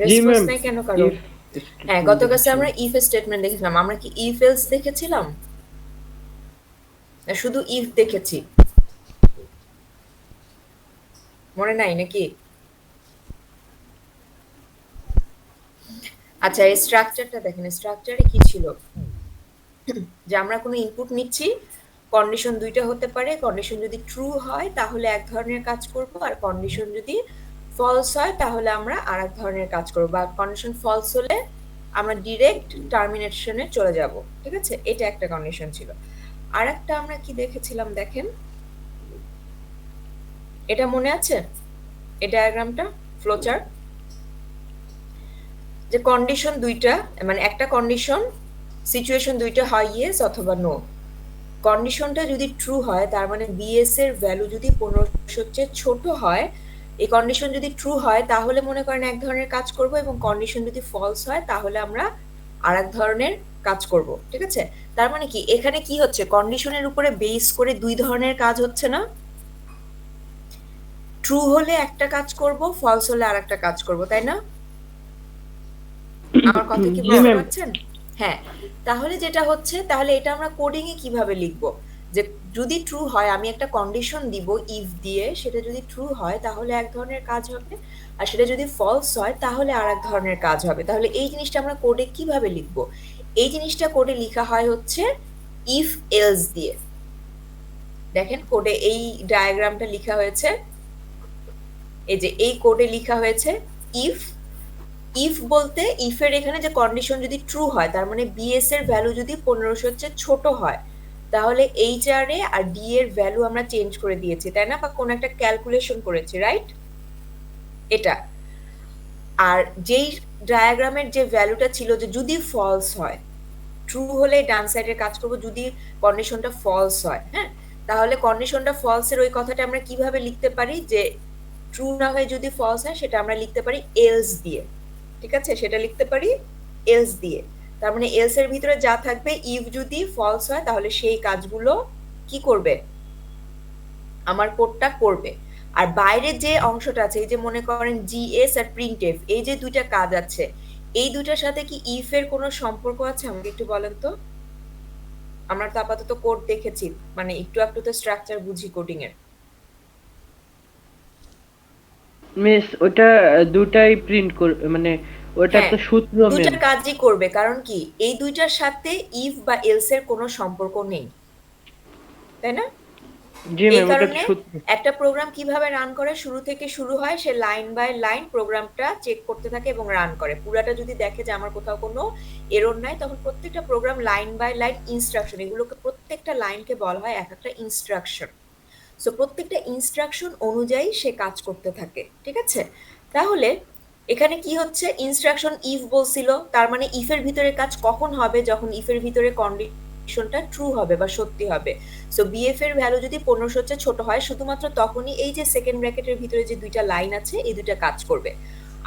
জি response ma'am. নাই কেন কারো? ইফ হ্যাঁ, স্টেটমেন্ট গত ক্লাসে দেখেছিলাম। আমরা ইফ স্টেটমেন্ট দেখেছিলাম। আমরা কি ইফ এলস দেখেছিলাম? না শুধু ইফ দেখেছি? মনে নাই নাকি? আচ্ছা, এই স্ট্রাকচারটা দেখেন। স্ট্রাকচারে কি ছিল? যে আমরা কোনো ইনপুট নিচ্ছি, কন্ডিশন দুইটা হতে পারে। কন্ডিশন যদি ট্রু হয় তাহলে এক ধরনের কাজ করব, আর কন্ডিশন যদি ফলস হয় তাহলে আমরা আর এক ধরনের কাজ করব, বা কন্ডিশন ফলস হলে আমরা ডিরেক্ট টার্মিনেশনে চলে যাব। ঠিক আছে, এটা একটা কন্ডিশন ছিল। আর একটা আমরা কি দেখেছিলাম দেখেন, এটা মনে আছে? এই ডায়াগ্রামটা, ফ্লোচার্ট, যে কন্ডিশন দুইটা, মানে একটা কন্ডিশন, সিচুয়েশন দুইটা হয় ইয়েস অথবা নো। কন্ডিশনটা যদি ট্রু হয় তার মানে বিএস এর ভ্যালু যদি 1500 চেয়ে ছোট হয়, এই কন্ডিশন যদি ট্রু হয় তাহলে মনে করেন এক ধরনের কাজ করব, এবং কন্ডিশন যদি ফলস হয় তাহলে আমরা আর এক ধরনের কাজ করব। ঠিক আছে, তার মানে কি এখানে কি হচ্ছে, কন্ডিশনের উপরে বেস করে দুই ধরনের কাজ হচ্ছে না? ট্রু হলে একটা কাজ করব, ফলস হলে আর একটা কাজ করব, তাই না? আমার কথা কি জি বুঝতে ম্যাম। পারছেন? হ্যাঁ। তাহলে যেটা হচ্ছে, তাহলে এটা আমরা কোডিং এ কিভাবে লিখব? যে যদি ট্রু হয়, আমি একটা কন্ডিশন দিব ইফ দিয়ে, সেটা যদি ট্রু হয় তাহলে এক ধরনের কাজ হবে, আর সেটা যদি ফলস হয় তাহলে আর এক ধরনের কাজ হবে। তাহলে এই জিনিসটা আমরা কোডে কিভাবে লিখব? এই জিনিসটা কোডে লেখা হয় হচ্ছে ইফ এলস দিয়ে। দেখেন কোডে এই ডায়াগ্রামটা লেখা হয়েছে, এই যে এই কোডে লেখা হয়েছে ইফ। ইফ বলতে ইফের এখানে যে কন্ডিশন যদি ট্রু হয় তার মানে বিএস এর ভ্যালু যদি 1500 চেয়ে ছোট হয়, তাহলে এইচ আর এ আর ডি এর ভ্যালু আমরা চেঞ্জ করে দিয়েছি, তাই না? বা কোনো একটা ক্যালকুলেশন করেছি, রাইট? এটা। আর যেই ডায়াগ্রামের যে ভ্যালুটা ছিল যে যদি ফলস হয়, ট্রু হলে ডান সাইডের কাজ করব, যদি কন্ডিশনটা ফলস হয়, হ্যাঁ, তাহলে কন্ডিশনটা ফলস এর ওই কথাটা আমরা কিভাবে লিখতে পারি, যে ট্রু না হয়ে যদি ফলস হয় সেটা আমরা লিখতে পারি এলস দিয়ে। ঠিক আছে, সেটা লিখতে পারি এলস দিয়ে। তার মানে এলস এর ভিতরে যা থাকবে, ইফ যদি ফলস হয় তাহলে সেই কাজগুলো কি করবে, আমার কোডটা করবে। আর বাইরে যে অংশটা আছে, এই যে মনে করেন জিএস আর প্রিন্টএফ, এই যে দুইটা কাজ আছে, এই দুইটার সাথে কি ইফ এর কোনো সম্পর্ক আছে আমাকে একটু বলেন তো? আমরা তো আপাতত কোড দেখেছি, মানে একটু একটু তো স্ট্রাকচার বুঝি কোডিং এর। মিস ওটা দুটাই প্রিন্ট কর, মানে ওটা হ্যাঁ, তো সূত্র দুইটা ম্যাম। কাজই করবে, কারণ কি এই দুইটার সাথে ইফ বা এলস এর কোনো সম্পর্ক নেই, তাই না? জি এই ম্যাম, ওটা তো কারণে সূত্র। একটা প্রোগ্রাম কিভাবে রান করে, শুরু থেকে শুরু হয়, সে লাইন বাই লাইন প্রোগ্রামটা চেক করতে থাকে এবং রান করে। পুরাটা যদি দেখে যে আমার কোথাও কোনো এরর নাই, তখন প্রত্যেকটা program line by line instruction, এগুলোকে প্রত্যেকটা লাইনকে বলা হয় এক একটা ইনস্ট্রাকশন। সো প্রত্যেকটা ইনস্ট্রাকশন অনুযায়ী সে কাজ করতে থাকে। ঠিক আছে, তাহলে এখানে কি হচ্ছে, ইনস্ট্রাকশন ইফ বলছিল, তার মানে ইফের ভিতরে কাজ কখন হবে, যখন ইফের ভিতরে কন্ডিশনটা ট্রু হবে বা সত্যি হবে। সো বিএফ এর ভ্যালু যদি 1500 চেয়ে ছোট হয়, শুধুমাত্র তখনই এই যে সেকেন্ড ব্র্যাকেটের ভিতরে যে দুইটা লাইন আছে এই দুইটা কাজ করবে।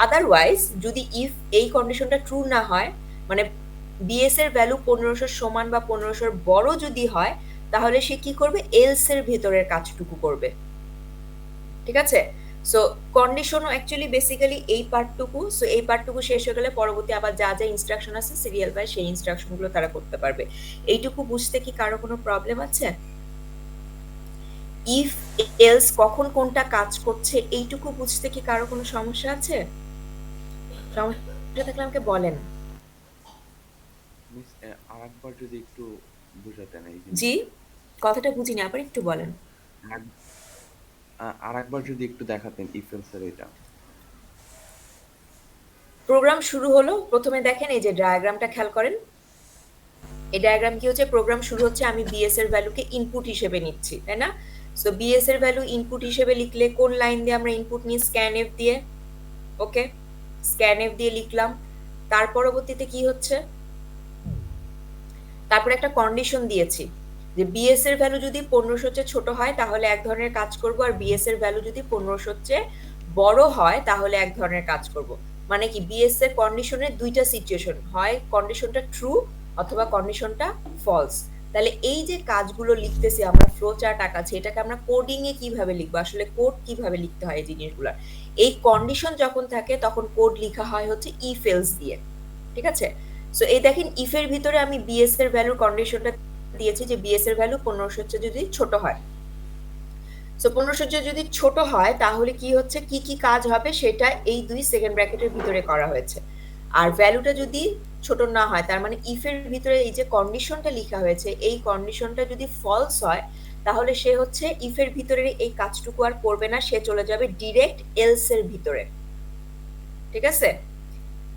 আদারওয়াইজ যদি ইফ এই কন্ডিশনটা ট্রু না হয়, মানে বিএস এর ভ্যালু 1500 সমান বা 1500 বড় যদি হয়, তাহলে সে কি করবে, এলস এর ভেতরের কাজটুকু করবে। ঠিক আছে, সো কন্ডিশনও অ্যাকচুয়ালি বেসিক্যালি এই পার্টটুকু। সো এই পার্টটুকু শেষ হয়ে গেলে পরবর্তী আবার যা যা ইনস্ট্রাকশন আছে সিরিয়াল বাই, সেই ইনস্ট্রাকশনগুলো তারা করতে পারবে। এইটুকু বুঝতে কি কারো কোনো প্রবলেম আছে? ইফ এলস কখন কোনটা কাজ করছে এইটুকু বুঝতে কি কারো কোনো সমস্যা আছে? সমস্যা থাকলে আমাকে বলেন। মিস আরেকবার যদি একটু বুঝাতেন এই জি, জিনিসটা। কথাটা বুঝিনি, আবার একটু বলেন। আরেক- আরেকবার যদি একটু দেখাতেন ইফেলস এর এটা। প্রোগ্রাম শুরু হলো, প্রথমে দেখেন এই যে ডায়াগ্রামটা খেয়াল করেন। এই ডায়াগ্রাম কি হচ্ছে, প্রোগ্রাম শুরু হচ্ছে, আমি বিএস এর ভ্যালুকে ইনপুট হিসেবে নিচ্ছি, তাই না? সো বিএস এর ভ্যালু ইনপুট হিসেবে লিখলে কোন লাইন দিয়ে আমরা ইনপুট নিই, স্ক্যান এফ দিয়ে। ওকে, স্ক্যান এফ দিয়ে লিখলাম। তার পরবর্তীতে কি হচ্ছে, তারপরে একটা কন্ডিশন দিয়েছি যে বিএস এর ভ্যালু যদি 1500 চেয়ে ছোট হয় তাহলে এক ধরনের কাজ করব, আর বিএস এর ভ্যালু যদি 1500 চেয়ে বড় হয় তাহলে এক ধরনের কাজ করব। মানে কি বিএস এর কন্ডিশনের দুইটা সিচুয়েশন হয়, কন্ডিশনটা ট্রু অথবা কন্ডিশনটা ফলস। তাহলে এই যে কাজগুলো লিখতেছি আমরা, ফ্লো চার্ট আঁকাচ্ছি, এটাকে আমরা কোডিং এ কিভাবে লিখবো, আসলে কোড কিভাবে লিখতে হয় এই জিনিসগুলোর। এই কন্ডিশন যখন থাকে তখন কোড লেখা হয় হচ্ছে ইফ এলস দিয়ে, ঠিক আছে। সো এই দেখেন ইফ এর ভিতরে আমি বিএস এর ভ্যালুর কন্ডিশনটা দিয়েছি যে বিএস এর ভ্যালু 1500 চেয়ে যদি ছোট হয়। সো 1500 চেয়ে যদি ছোট হয় তাহলে কি হচ্ছে, কি কি কাজ হবে সেটা এই দুই সেকেন্ড ব্র্যাকেটের ভিতরে করা হয়েছে। আর ভ্যালুটা যদি ছোট না হয়, তার মানে ইফ এর ভিতরে এই যে কন্ডিশনটা লেখা হয়েছে এই কন্ডিশনটা যদি ফলস হয় তাহলে সে হচ্ছে ইফ এর ভিতরে এই কাজটুকু আর করবে না, সে চলে যাবে ডিরেক্ট এলস এর ভিতরে, ঠিক আছে।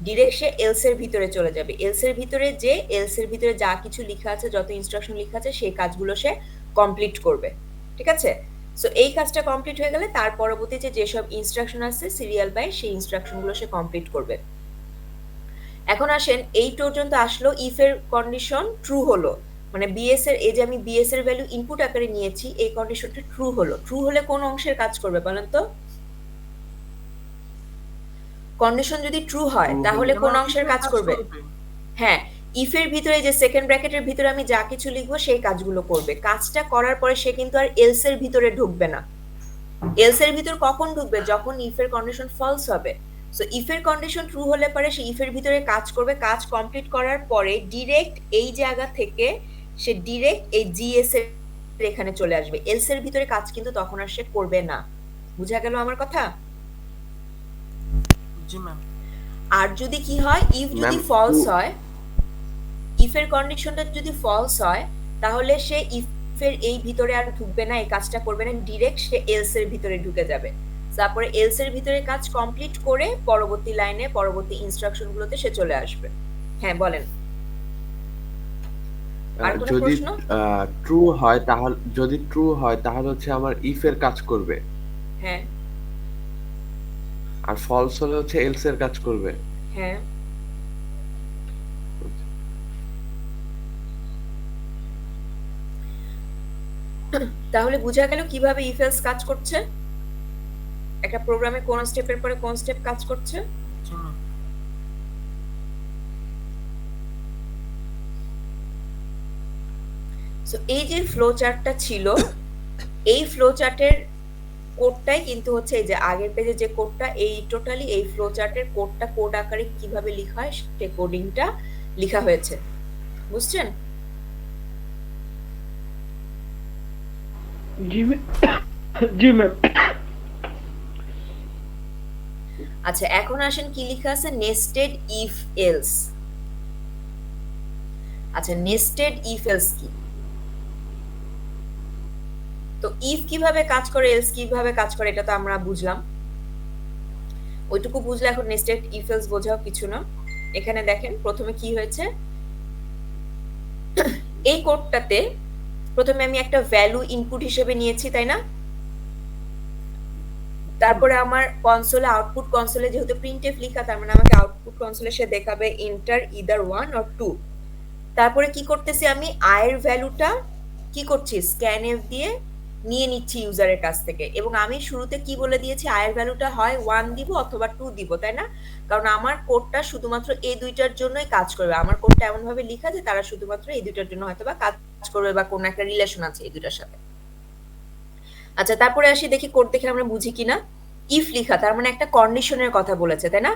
ডিরেক্ট সে এলস এর ভিতরে চলে যাবে। এলস এর ভিতরে যে এলস এর ভিতরে যা কিছু লেখা আছে, যত ইনস্ট্রাকশন লেখা আছে সেই কাজগুলো সে কমপ্লিট করবে, ঠিক আছে। সো এই কাজটা কমপ্লিট হয়ে গেলে তার পরবর্তীতে যেসব ইনস্ট্রাকশন আছে সিরিয়াল বাই সেই ইনস্ট্রাকশনগুলো সে কমপ্লিট করবে। এখন আসেন এই পর্যন্ত আসলো, ইফ এর কন্ডিশন ট্রু হলো, মানে বিএস এর এই যে আমি বিএস এর ভ্যালু ইনপুট আকারে নিয়েছি এই কন্ডিশনটা ট্রু হলো। ট্রু হলে কোন অংশের কাজ করবে বলেন তো? কন্ডিশন যদি ট্রু হয় তাহলে কোন অংশের কাজ করবে? হ্যাঁ, ইফ এর ভিতরে যে সেকেন্ড ব্র্যাকেটের ভিতরে আমি যা কিছু লিখবো সেই কাজগুলো করবে। কাজটা করার পরে সে কিন্তু আর এলস এর ভিতরে ঢুকবে না। এলস এর ভিতর কখন ঢুকবে? যখন ইফ এর কন্ডিশন ফলস হবে। সো ইফ এর কন্ডিশন ট্রু হলে পরে সে ইফ এর ভিতরে কাজ করবে, কাজ কমপ্লিট করার পরে ডিরেক্ট এই জায়গা থেকে সে ডিরেক্ট এই জিএস এর এখানে চলে আসবে। এলস এর ভিতরে কাজ কিন্তু তখন আর সে করবে না। বুঝা গেল আমার কথা? জি ম্যাম। আর যদি কি হয়, ইফ যদি ফলস হয়, ইফ এর কন্ডিশনটা যদি ফলস হয় তাহলে সে ইফ এর এই ভিতরে আর ঢুকবে না, এই কাজটা করবে না, ডিরেক্ট সে এলস এর ভিতরে ঢুকে যাবে। তারপরে এলস এর ভিতরে কাজ কমপ্লিট করে পরবর্তী লাইনে পরবর্তী ইনস্ট্রাকশন গুলোতে সে চলে আসবে। হ্যাঁ বলেন, আর কোনো যদি প্রশ্ন? ট্রু হয় তাহলে, যদি ট্রু হয় তাহলে হচ্ছে আমার ইফ এর কাজ করবে, হ্যাঁ আর ফলস হলে হচ্ছে এলস এর কাজ করবে। হ্যাঁ। তাহলে বোঝা গেল কিভাবে ইফ এলস কাজ করছে, একটা প্রোগ্রামে কোন স্টেপের পরে কোন স্টেপ কাজ করছে। জি ম্যাম। সো এই যে ফ্লো চার্টটা ছিল, এই ফ্লো চার্টের কোডটাই কিন্তু হচ্ছে এই যে আগের পেজে যে কোডটা, এই টোটালি এই ফ্লো চার্টের কোডটা কোড আকারে কিভাবে লেখা হয় সেই কোডিংটা লেখা হয়েছে, বুঝছেন? জি ম্যাম। জি ম্যাম। আচ্ছা এখন আসেন কি লেখা আছে, নেস্টেড ইফ এলস। আচ্ছা নেস্টেড ইফ এলস কি? তো ইফ কিভাবে কাজ করে, এলস কিভাবে কাজ করে এটা তো আমরা বুঝলাম, ওইটুকু বুঝলে এখন নেস্টেড ইফ এলস বোঝাও কিছু না। এখানে দেখেন প্রথমে কি হয়েছে, এই কোডটাতে প্রথমে আমি একটা ভ্যালু ইনপুট হিসেবে নিয়েছি, তাই না? তারপরে আমার কনসোলে, আউটপুট কনসোলে যেহেতু প্রিন্টএফ লেখা, তার মানে আমাকে আউটপুট কনসোলে সে দেখাবে এন্টার ইদার 1 অর 2। তারপরে কি করতেছি আমি, আয়ের ভ্যালুটা কি করছি, স্ক্যানএফ দিয়ে নিয়ে নিচ্ছি ইউজারের কাছ থেকে। এবং আমি শুরুতে কি বলে দিয়েছি, আয়ের ভ্যালুটা হয় 1 দিব অথবা 2 দিব, তাই না? কারণ আমার কোডটা শুধুমাত্র এই দুইটার জন্যই কাজ করবে। আমার কোডটা এমন ভাবে লেখা যে তারা শুধুমাত্র এই দুইটার জন্য হয়তোবা কাজ করবে বা কোনো একটা রিলেশন আছে এই দুইটার সাথে। আচ্ছা তারপরে আসি, দেখি কোড দেখে আমরা বুঝি কিনা। ইফ লেখা তার মানে একটা কন্ডিশনের কথা বলেছে, তাই না?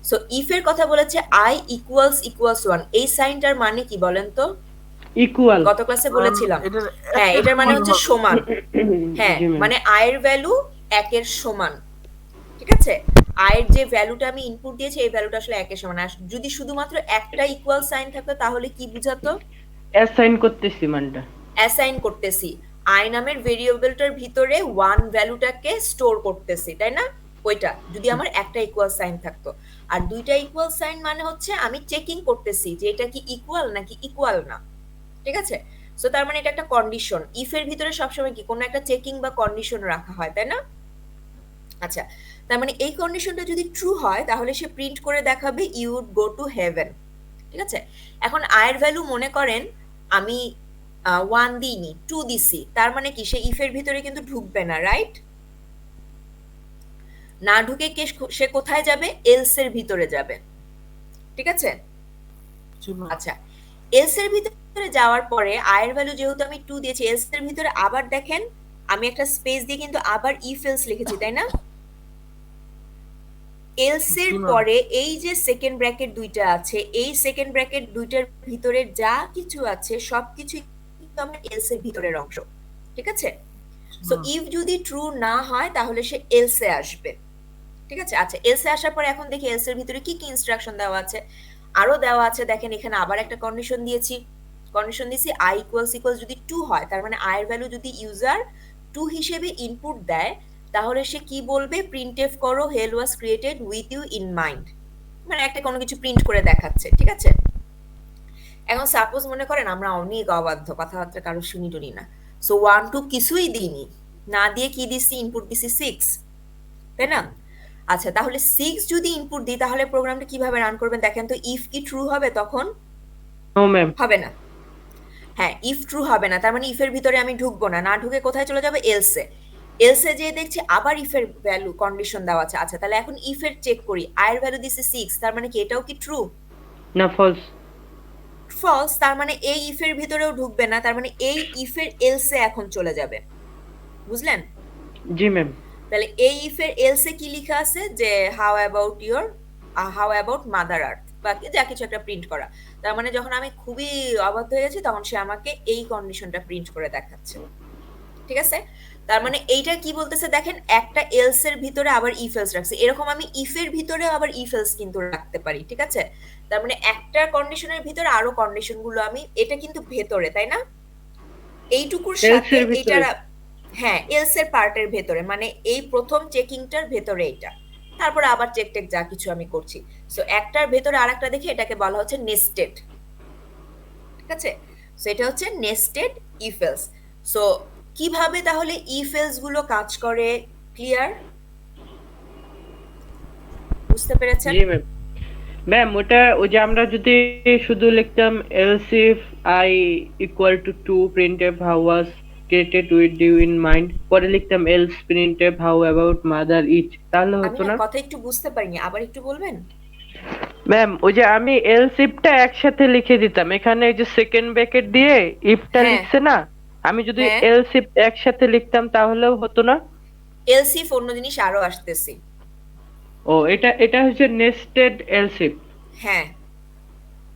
সো ইফ এর কথা বলেছে i ইকুয়ালস 1, এই সাইনটার মানে কি বলেন তো? ইকুয়াল। গত ক্লাসে বলেছিলাম, এটার হ্যাঁ এটার মানে হচ্ছে সমান। হ্যাঁ জি ম্যাম। মানে আয়ের ভ্যালু 1 এর সমান, ঠিক আছে। আয়ের যে ভ্যালুটা আমি ইনপুট দিয়েছি এই ভ্যালুটা আসলে 1 এর সমান। আর যদি শুধুমাত্র একটা ইকুয়াল সাইন থাকতো তাহলে কি বুঝাতো? অ্যাসাইন করতেছি মানটা। অ্যাসাইন করতেছি, আই নামের ভেরিয়েবলটার ভিতরে 1 ভ্যালুটাকে স্টোর করতেছি, তাই না? ওইটা যদি আমার একটা ইকুয়াল সাইন থাকতো। আর দুইটা ইকুয়াল সাইন মানে হচ্ছে আমি চেকিং করতেছি যে এটা কি ইকুয়াল নাকি ইকুয়াল না, ঠিক আছে। সো তার মানে এটা একটা কন্ডিশন। ইফ এর ভিতরে সবসময় কি কোনো একটা চেকিং বা কন্ডিশন রাখা হয়, তাই না? আচ্ছা তার মানে এই কন্ডিশনটা যদি ট্রু হয় তাহলে সে প্রিন্ট করে দেখাবে you would go to heaven, ঠিক আছে। এখন আয়ের ভ্যালু মনে করেন আমি 1 দিইনি, 2 দিছি, তার মানে কি সে ইফ এর ভিতরে কিন্তু ঢুকবে না, রাইট? না ঢুকে সে কোথায় যাবে, এলস এর ভিতরে যাবে, ঠিক আছে। জি ম্যাম। আচ্ছা এলস এর ভিতরে ভিতরে যাওয়ার পরে i এর ভ্যালু যেহেতু আমি 2 দিয়েছি, এলস এর ভিতরে আবার দেখেন আমি একটা স্পেস দিয়ে কিন্তু আবার ইফ এলস লিখেছি, তাই না? এলস এর জি ম্যাম। পরে এই যে সেকেন্ড ব্র্যাকেট দুইটা আছে, এই সেকেন্ড ব্র্যাকেট দুইটার ভিতরে যা কিছু আছে সবকিছুই কিন্তু আমার এলস এর ভিতরের অংশ, ঠিক আছে? সো ইফ যদি ট্রু না হয় তাহলে সে এলস এ আসবে, ঠিক আছে? আচ্ছা, এলস এ আসার পরে এখন দেখি এলস এর ভিতরে কি কি ইনস্ট্রাকশন দেওয়া আছে। আরো দেওয়া আছে, দেখেন এখানে আবার একটা কন্ডিশন দিয়েছি, কন্ডিশন দিয়েছি i ইকুয়ালস যদি 2 হয়, তার মানে i এর ভ্যালু যদি ইউজার 2 হিসেবে ইনপুট দেয় তাহলে সে কি বলবে, প্রিন্টএফ করো hell was created with you in mind, মানে একটা কোনো কিছু প্রিন্ট করে দেখাচ্ছে, ঠিক আছে? এখন সাপোজ মনে করেন আমরা অনেক অবাধ্য, কথাবার্তা কারো শুনি টুনি না, সো 1 2 কিছুই দিইনি, না দিয়ে কি দিছি, ইনপুট দিছি 6, তাই না? আচ্ছা, তাহলে 6 যদি ইনপুট দিই তাহলে প্রোগ্রামটা কিভাবে রান করবেন দেখেন তো। ইফ কি ট্রু হবে তখন? No ma'am. হবে না। হ্যাঁ, ইফ ট্রু হবে না, তার মানে ইফের ভিতরে আমি ঢুকবো না, না ঢুকে কোথায় চলে যাবে, এলসে। এলসে যেয়ে দেখছি আবার ইফের ভ্যালু কন্ডিশন দেওয়া আছে। আচ্ছা, তাহলে এখন ইফের চেক করি, i এর ভ্যালু দিছে 6, তার মানে কি এটাও কি ট্রু? না, ফলস। ফলস, তার মানে এই ইফের ভিতরেও ঢুকবে না, তার মানে এই ইফের এলসে এখন চলে যাবে, বুঝলেন? জি ম্যাম। তাহলে এই ইফের এলসে কি লেখা আছে যে হাউ অ্যাবাউট মাদার আর্থ বা যা কিছু একটা প্রিন্ট করা। তার মানে যখন আমি খুবই অবাধ্য হয়ে গেছি তখন সে আমাকে এই কন্ডিশনটা প্রিন্ট করে দেখাচ্ছে, ঠিক আছে? তার মানে এইটা কি বলতেছে দেখেন, একটা এলস এর ভিতরে আবার ইফ এলস রাখছে, এরকম আমি ইফের ভিতরে আবার ইফ এলস কিন্তু রাখতে পারি, ঠিক আছে? তার মানে একটা কন্ডিশনের ভিতরে আরো কন্ডিশন গুলো আমি, এটা কিন্তু ভেতরে, তাই না? এইটুকুর Else সাথে এর ভিতরে? এইটার, হ্যাঁ এলস এর পার্টের ভেতরে, মানে এই প্রথম চেকিংটার ভেতরে এটা, তারপরে আবার চেক টেক যা কিছু আমি করছি। সো একটার ভেতরে আরেকটা দেখে এটাকে বলা হচ্ছে নেস্টেড, ঠিক আছে? সো এটা হচ্ছে নেস্টেড ইফ এলস। সো কিভাবে তাহলে ইফ এলস গুলো কাজ করে, ক্লিয়ার? বুঝতে পেরেছেন? জি ম্যাম। ম্যাম, ওটা ওই যে আমরা যদি শুধু লিখতাম else if I equal to 2 printf how was created with you in mind, পরে লিখতাম else printf how about mother each, তাহলে আমি হতো না না? কথা একটু বুঝতে পারিনি, আবার একটু বলবেন? ম্যাম, ওই যে আমি এলস ইফটা একসাথে লিখে দিতাম, এখানে এই যে সেকেন্ড ব্র্যাকেট দিয়ে ইফটা হ্যাঁ। লিখছে না, আমি যদি হ্যাঁ। এলস ইফ একসাথে লিখতাম তাহলেও হতো না? এলস ইফ অন্য জিনিস আরো আসতেছি। ও, এটা হচ্ছে নেস্টেড এলস ইফ। হ্যাঁ,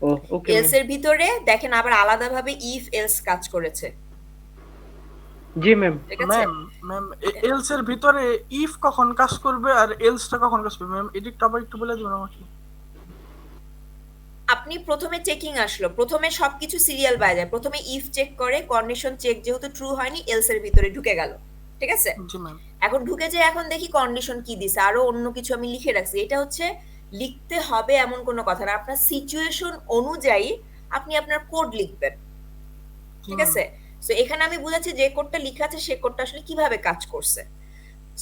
ও ওকে এলস এর ভিতরে দেখেন আবার আলাদাভাবে ইফ এলস কাজ করেছে, জি ম্যাম। ঠিক আছে? ম্যাম ম্যাম এলস এর ভিতরে ইফ কখন কাজ করবে আর এলসটা কখন কাজ করবে ম্যাম, এটা আবার একটু বলে দিবেন আমাকে? আপনি প্রথমে চেকিং আসলো, প্রথমে সবকিছু সিরিয়াল বাই যায়, প্রথমে ইফ চেক করে, কন্ডিশন চেক যেহেতু ট্রু হয়নি এলস এর ভিতরে ঢুকে গেল, ঠিক আছে? জি ম্যাম। এখন ঢুকে যে এখন দেখি কন্ডিশন কি দিছে, আরো অন্য কিছু আমি লিখে রাখছি। এটা হচ্ছে লিখতে হবে এমন কোনো কথা না, আপনার সিচুয়েশন অনুযায়ী আপনি আপনার কোড লিখবেন, ঠিক আছে? সো এখানে আমি বুঝাচ্ছি যে কোডটা লেখা আছে সে কোডটা আসলে কিভাবে কাজ করছে।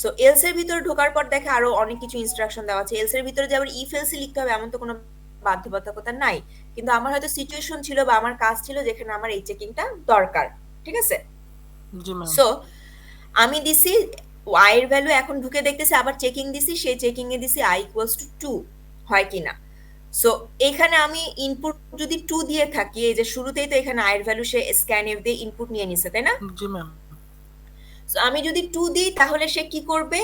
সো এলস এর ভিতরে ঢোকার পর দেখে আরো অনেক কিছু ইনস্ট্রাকশন দেওয়া আছে, এলস এর ভিতরে যে আবার ইফ এলস লিখতে হবে এমন তো কোনো বাধ্যবাধকতা নাই, কিন্তু আমার হয়তো সিচুয়েশন ছিল বা আমার কাজ ছিল যেখানে আমার এই চেকিংটা দরকার, ঠিক আছে? জি ম্যাম। সো আমি দিছি y এর ভ্যালু, এখন ঢুকে দেখতেছি আবার চেকিং দিছি, সেই চেকিং এ দিছি i ইকুয়ালস টু 2 হয় কিনা। সো এখানে আমি ইনপুট যদি 2 দিয়ে থাকি, এই যে শুরুতেই তো এখানে i এর ভ্যালু সে স্ক্যানএফ দিয়ে ইনপুট নিয়ে নিছে, তাই না? জি ম্যাম। সো আমি যদি 2 দিই তাহলে সে কি করবে,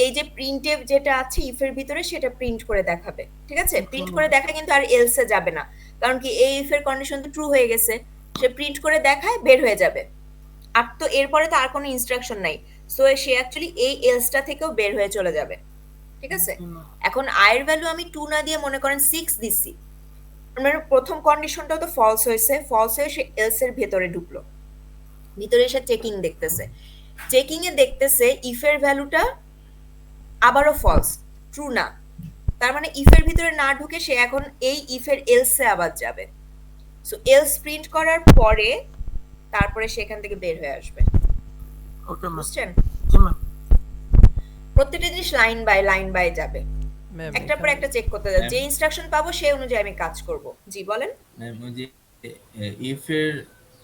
এই যে প্রিন্টএফ যেটা আছে ইফের ভিতরে সেটা প্রিন্ট করে দেখাবে, ঠিক আছে? প্রিন্ট করে দেখা কিন্তু আর এলসে যাবে না, কারণ কি এই ইফের কন্ডিশন তো ট্রু হয়ে গেছে, সে প্রিন্ট করে দেখায় বের হয়ে যাবে। আর তো এরপরে তো আর কোনো ইনস্ট্রাকশন নাই, সো সে অ্যাকচুয়ালি এই এলসটা থেকেও বের হয়ে চলে যাবে, ঠিক আছে? এখন i এর ভ্যালু আমি 2 না দিয়ে মনে করেন 6 দিছি, আমার প্রথম কন্ডিশনটাও তো ফলস হয়েছে, ফলস হয়ে সে এলস এর ভেতরে ঢুকলো, ভিতরে এসে চেকিং দেখতেছে, চেকিং এ দেখতেছে ইফের ভ্যালুটা আবারও ফলস, ট্রু না, তার মানে ইফের ভিতরে না ঢুকে সে এখন এই ইফের এলসে আবার যাবে। সো এলস প্রিন্ট করার পরে তারপরে সেখান থেকে বের হয়ে আসবে, ওকে ম্যাম। বুঝছেন? জি ম্যাম। প্রত্যেকটা জিনিস লাইন বাই যাবে, ম্যাম একটার পর একটা চেক করতে যাবে, যে ইনস্ট্রাকশন পাবো সেই অনুযায়ী আমি কাজ করব। জি বলেন। ম্যাম ওই যে ইফ এর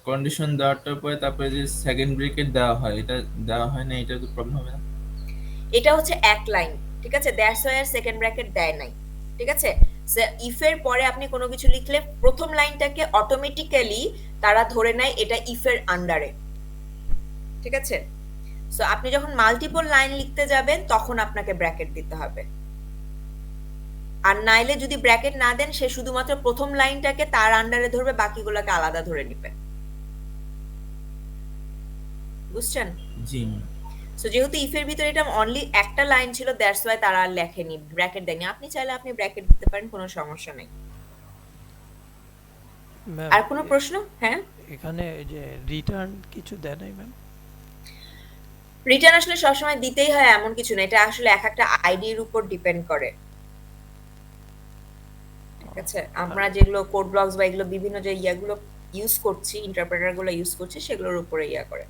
কন্ডিশন দেওয়ার পরে তারপরে যে সেকেন্ড ব্রেকেট দেওয়া হয়, এটা দেওয়া হয় না, এটা তো প্রবলেম হবে না? এটা হচ্ছে এক লাইন, ঠিক আছে? দ্যাটস ওয়াই আর সেকেন্ড ব্র্যাকেট দেয় নাই, ঠিক আছে? ইফ এর পরে আপনি কোনো কিছু লিখলে প্রথম লাইনটাকে অটোমেটিক্যালি তারা ধরে নেয় এটা ইফ এর আন্ডারে, ঠিক আছে? সো আপনি যখন মাল্টিপল লাইন লিখতে যাবেন তখন আপনাকে ব্র্যাকেট দিতে হবে, আর নাইলে যদি ব্র্যাকেট না দেন সে শুধুমাত্র প্রথম লাইনটাকে তার আন্ডারে ধরবে, বাকিগুলোকে আলাদা ধরে নিবে। বুঝছেন? জি ম্যাম। সো যেহেতু ইফ এর ভিতরে এটা অনলি একটা লাইন ছিল, দ্যাটস ওয়াই তারা আর লেখেনি, ব্র্যাকেট দেয়নি। আপনি চাইলে আপনি ব্র্যাকেট দিতে পারেন, কোনো সমস্যা নেই। ম্যাম আর কোনো প্রশ্ন? হ্যাঁ, এখানে এই যে রিটার্ন কিছু দেয় নাই ম্যাম? রিটার্ন আসলে সবসময় দিতেই হয় এমন কিছু না, এটা আসলে এক একটা আইডির উপর ডিপেন্ড করে, ঠিক আছে? আমরা যেগুলো কোড ব্লকস বা এগুলো বিভিন্ন যে ইয়াগুলো ইউজ করছি, ইন্টারপ্রেটার গুলো ইউজ করছি, সেগুলোর উপরে ইয়া করে।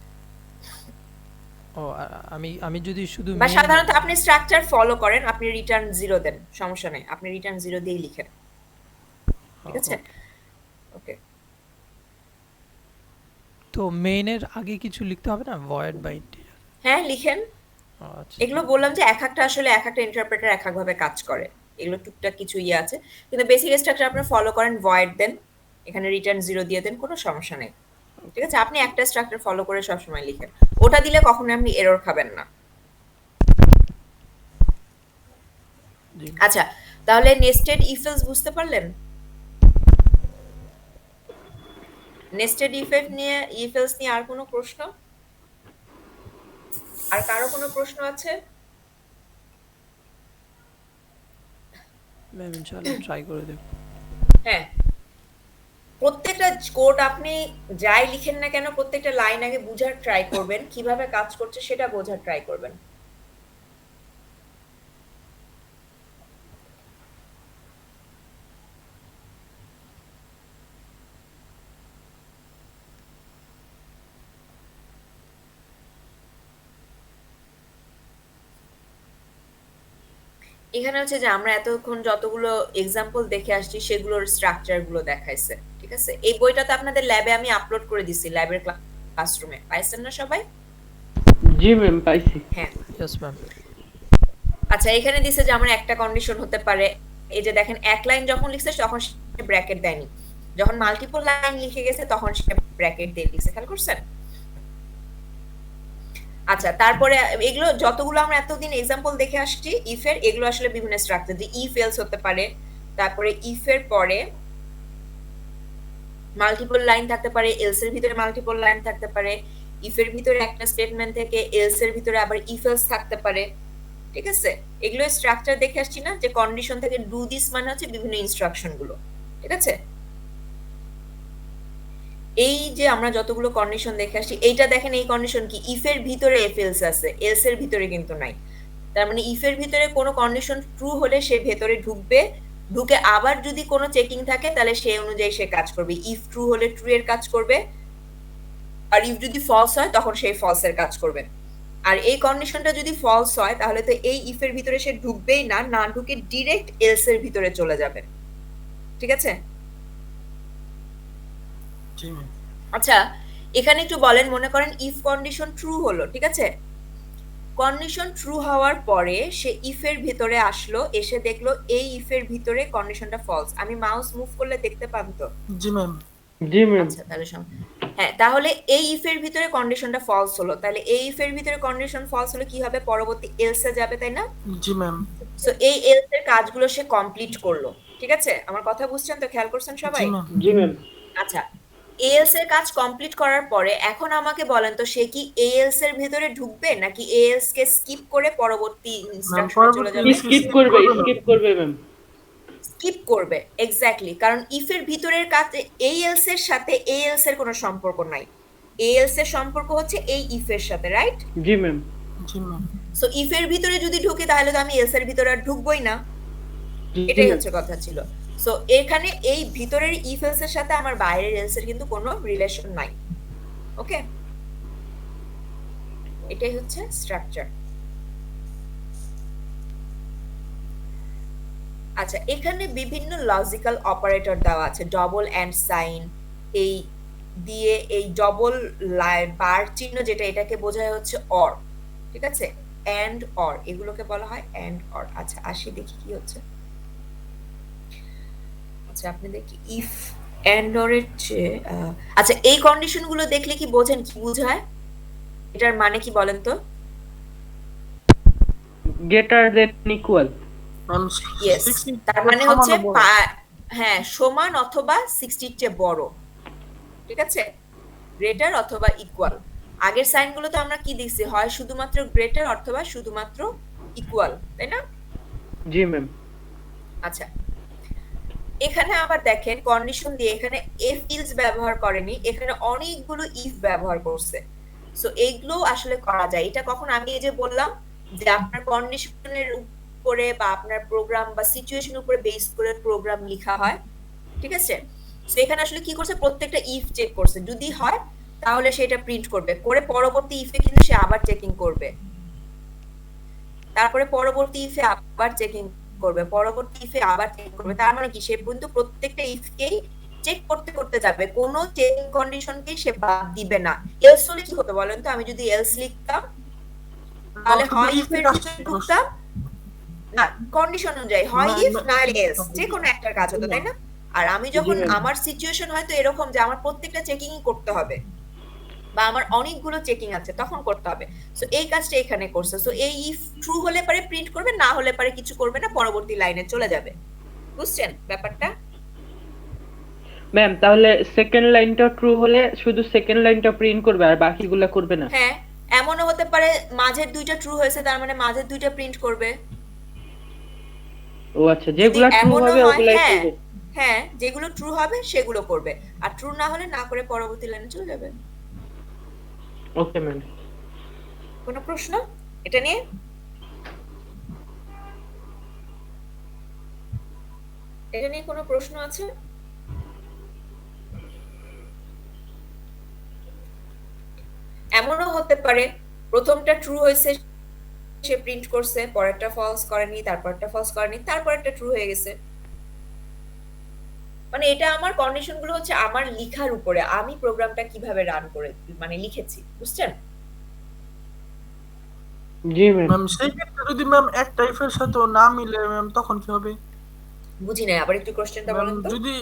ও আমি আমি যদি শুধু বা সাধারণত আপনি স্ট্রাকচার ফলো করেন, আপনি রিটার্ন 0 দেন, সমস্যা নেই, আপনি রিটার্ন 0 দিয়েই লিখেন, ঠিক আছে? ওকে। তো মেইনের আগে কিছু লিখতে হবে না, ভয়েড বা ইন্টিজার? হ্যাঁ, লিখেন। আচ্ছা এগুলো বললাম যে এক একটা আসলে এক একটা ইন্টারপ্রেটার এক একভাবে কাজ করে, এগুলো টুকটাক কিছু ইয়ে আছে, কিন্তু বেসিক স্ট্রাকচার আপনি ফলো করেন, ভয়েড দেন, এখানে রিটার্ন 0 দিয়ে দেন, কোনো সমস্যা নেই, ঠিক আছে? আপনি একটা স্ট্রাকচার ফলো করে সবসময় লিখেন, ওটা দিলে কখনোই আপনি এরর খাবেন না। জি আচ্ছা, তাহলে নেস্টেড ইফ এলস বুঝতে পারলেন? নেস্টেড ইফ এলস নিয়ে আর কোনো প্রশ্ন? আর কারো কোনো প্রশ্ন আছে? ম্যাম ইনশাআল্লাহ ট্রাই করে দেখব। হ্যাঁ, প্রত্যেকটা কোড আপনি যাই লিখেন না কেন প্রত্যেকটা লাইন আগে বুঝার ট্রাই করবেন, কিভাবে কাজ করছে সেটা বোঝার ট্রাই করবেন। এখানে হচ্ছে যে আমরা এতক্ষণ যতগুলো এক্সাম্পল দেখে আসছি সেগুলোর স্ট্রাকচার গুলো দেখাইছে, ঠিক আছে? এই বইটা তো আপনাদের ল্যাবে আমি আপলোড করে দিছি, ল্যাবের ক্লাসরুমে পাইছেন না সবাই? জি ম্যাম, পাইছি। হ্যাঁ, ইয়েস ম্যাম। আচ্ছা, এখানে দিছে যে আমার একটা কন্ডিশন হতে পারে, এই যে দেখেন এক লাইন যখন লিখছে তখন সে ব্র্যাকেট দেয়নি, যখন মাল্টিপল লাইন লিখে গেছে তখন সে ব্র্যাকেট দিয়ে লিখছে, খেয়াল করছেন? আচ্ছা, তারপরে এগুলো যতগুলো আমরা এতদিন এক্সাম্পল দেখে আসছি ইফ এর, এগুলো আসলে বিভিন্ন স্ট্রাকচার, যে ইফ এলস হতে পারে, তারপরে ইফ এর পরে মাল্টিপল লাইন থাকতে পারে, এলস এর ভিতরে মাল্টিপল লাইন থাকতে পারে, ইফ এর ভিতরে একটা স্টেটমেন্ট থেকে এলস এর ভিতরে আবার ইফ এলস থাকতে পারে, ঠিক আছে? এগুলো স্ট্রাকচার দেখে আসছি না, যে কন্ডিশন থেকে ডু দিস মানে হচ্ছে বিভিন্ন ইনস্ট্রাকশন গুলো, ঠিক আছে? এই যে আমরা যতগুলো কন্ডিশন দেখে আসছি, এইটা দেখেন এই কন্ডিশন কি ইফ এর ভিতরে এফ এলস আছে, এলস এর ভিতরে কিন্তু নাই। তার মানে ইফ এর ভিতরে কোনো কন্ডিশন ট্রু হলে সে ভেতরে ঢুকবে, ঢুকে আবার যদি কোনো চেকিং থাকে তাহলে সেই অনুযায়ী সে কাজ করবে, ইফ ট্রু হলে ট্রু এর কাজ করবে, আর ইফ যদি ফলস হয় তখন সেই ফলস এর কাজ করবে। আর এই কন্ডিশনটা যদি ফলস হয় তাহলে তো এই ইফ এর ভিতরে সে ঢুকবেই না, না ঢুকে ডিরেক্ট এলস এর ভিতরে চলে যাবে, ঠিক আছে? জি ম্যাম। আচ্ছা, এখানে একটু বলেন, মনে করেন ইফ কন্ডিশন ট্রু হলো, ঠিক আছে? কন্ডিশন ট্রু হওয়ার পরে সে ইফ এর ভিতরে আসলো, এসে দেখলো এই ইফ এর ভিতরে কন্ডিশনটা ফলস, আমি মাউস মুভ করলে দেখতে পান তো? জি ম্যাম। জি ম্যাম। আচ্ছা, তাহলে হ্যাঁ, তাহলে এই ইফ এর ভিতরে কন্ডিশনটা ফলস হলো, তাহলে এই ইফ এর ভিতরে কন্ডিশন ফলস হলো, কি হবে? পরবর্তী এলস এ যাবে, তাই না? জি ম্যাম। সো এই এলস এর কাজগুলো সে কমপ্লিট করলো, ঠিক আছে? আমার কথা বুঝছেন তো, খেয়াল করছেন সবাই? জি ম্যাম। জি ম্যাম। আচ্ছা, এএলস এর কাজ কমপ্লিট করার পরে এখন আমাকে বলেন তো সে কি এএলস এর ভিতরে ঢুকবে নাকি এএলস কে স্কিপ করে পরবর্তী ইনস্ট্রাকশনে চলে যাবে? স্কিপ করবে, স্কিপ করবে ম্যাম। স্কিপ করবে, এক্স্যাক্টলি, কারণ ইফ এর ভিতরের কাজ এএলস এর সাথে এএলস এর কোনো সম্পর্ক নাই, এএলস এর সম্পর্ক হচ্ছে এই ইফ এর সাথে, right? G ma'am. G ma'am. So if এর ভিতরে যদি ঢুকে তাহলে তো আমি এলস এর ভিতরে আর ঢুকবোই না, এটাই হচ্ছে কথা ছিল। সো এখানে এই ভিতরের ইফ এলস এর সাথে আমার বাইরের এলস এর কিন্তু কোনো রিলেশন নাই, ওকে? এটাই হচ্ছে স্ট্রাকচার। আচ্ছা, এখানে বিভিন্ন লজিক্যাল অপারেটর দেওয়া আছে, ডবল এন্ড সাইন, এই দিয়ে এই ডবল বার চিহ্ন যেটা, এটাকে বোঝায় হচ্ছে অর, ঠিক আছে? এন্ড অর, এগুলোকে বলা হয় এন্ড অর। আচ্ছা, আসি দেখি কি হচ্ছে। আচ্ছা আপনি দেখি ইফ এন্ড অর এর চেয়ে আচ্ছা এই কন্ডিশন গুলো দেখলে কি বোঝেন কি বোঝায়? এটার মানে কি বলেন তো? Greater than equal. Ma'am yes, 60 তার মানে সমান হচ্ছে ও বড়। হ্যাঁ সমান অথবা 60 এর চেয়ে বড়, ঠিক আছে, গ্রেটার অথবা ইকুয়াল। আগের সাইনগুলো তো আমরা কি দিছি, হয় শুধুমাত্র গ্রেটার অথবা শুধুমাত্র ইকুয়াল, তাই না? জি ম্যাম। আচ্ছা এখানে আবার দেখেন কন্ডিশন দিয়ে এখানে এফ ইলস ব্যবহার করেনি, এখানে অনেকগুলো ইফ ব্যবহার করছে। সো এইগুলো আসলে করা যায়। এটা কখন আমি এই যে বললাম যে আপনার কন্ডিশনের উপরে বা আপনার প্রোগ্রাম বা সিচুয়েশন উপরে বেস করে প্রোগ্রাম লেখা হয়, ঠিক আছে। সো এখানে আসলে কি করছে, প্রত্যেকটা ইফ চেক করছে, যদি হয় তাহলে সেটা প্রিন্ট করবে, করে পরবর্তী ইফে কিন্তু সে আবার চেকিং করবে, তারপরে পরবর্তী ইফে আবার চেকিং করবে, পরবর্তী ইফে আবার চেক করবে। তার মানে কি সে কিন্তু প্রত্যেকটা ইফকেই চেক করতে করতে যাবে, কোনো চেকিং কন্ডিশনকেই সে বাদ দিবে না। এলস হলে কি হতো বলেন তো, আমি যদি এলস লিখতাম তাহলে হয় ইফের ভিতরে ঢুকতাম, না কন্ডিশন অনুযায়ী হয় ইফ না এলস, যে কোনো একটার কাজ হতো, তাই না? আর আমি যখন আমার সিচুয়েশন হয়তো এরকম যে আমার প্রত্যেকটা চেকিংই করতে হবে বা আমার অনেকগুলো চেকিং আছে তখন করতে হবে। সো এই কাজটা এখানে করছে। সো এই ইফ ট্রু হলে পরে প্রিন্ট করবে, না হলে পরে কিছু করবে না, পরবর্তী লাইনে চলে যাবে। বুঝছেন ব্যাপারটা? ম্যাম তাহলে সেকেন্ড লাইনটা ট্রু হলে শুধু সেকেন্ড লাইনটা প্রিন্ট করবে আর বাকিগুলো করবে না? হ্যাঁ, এমনও হতে পারে মাঝের দুইটা ট্রু হয়েছে তার মানে মাঝের দুইটা প্রিন্ট করবে। ও আচ্ছা, যেগুলো ট্রু এমনও হবে হয়, ওগুলাই হ্যাঁ করবে। হ্যাঁ যেগুলো ট্রু হবে সেগুলো করবে, আর ট্রু না হলে না করে পরবর্তী লাইনে চলে যাবে। Okay ma'am. কোনো প্রশ্ন এটা নিয়ে? এটা নিয়ে কোনো প্রশ্ন আছে? এমনও হতে পারে প্রথমটা ট্রু হয়েছে সে প্রিন্ট করছে, পরেরটা ফলস করেনি, তারপরটা ফলস করেনি, তারপরটা ট্রু হয়ে গেছে। মানে এটা আমার কন্ডিশন গুলো হচ্ছে আমার লিখার উপরে, আমি প্রোগ্রামটা কিভাবে রান করে মানে লিখেছি, বুঝছেন? জি ম্যাম। ম্যাম সেই ক্ষেত্রে যদি ম্যাম একটা ইফের সাথে না মিলে ম্যাম তখন কি হবে? বুঝি নাই, আবার একটু কোশ্চেনটা ম্যাম বলেন তো। যদি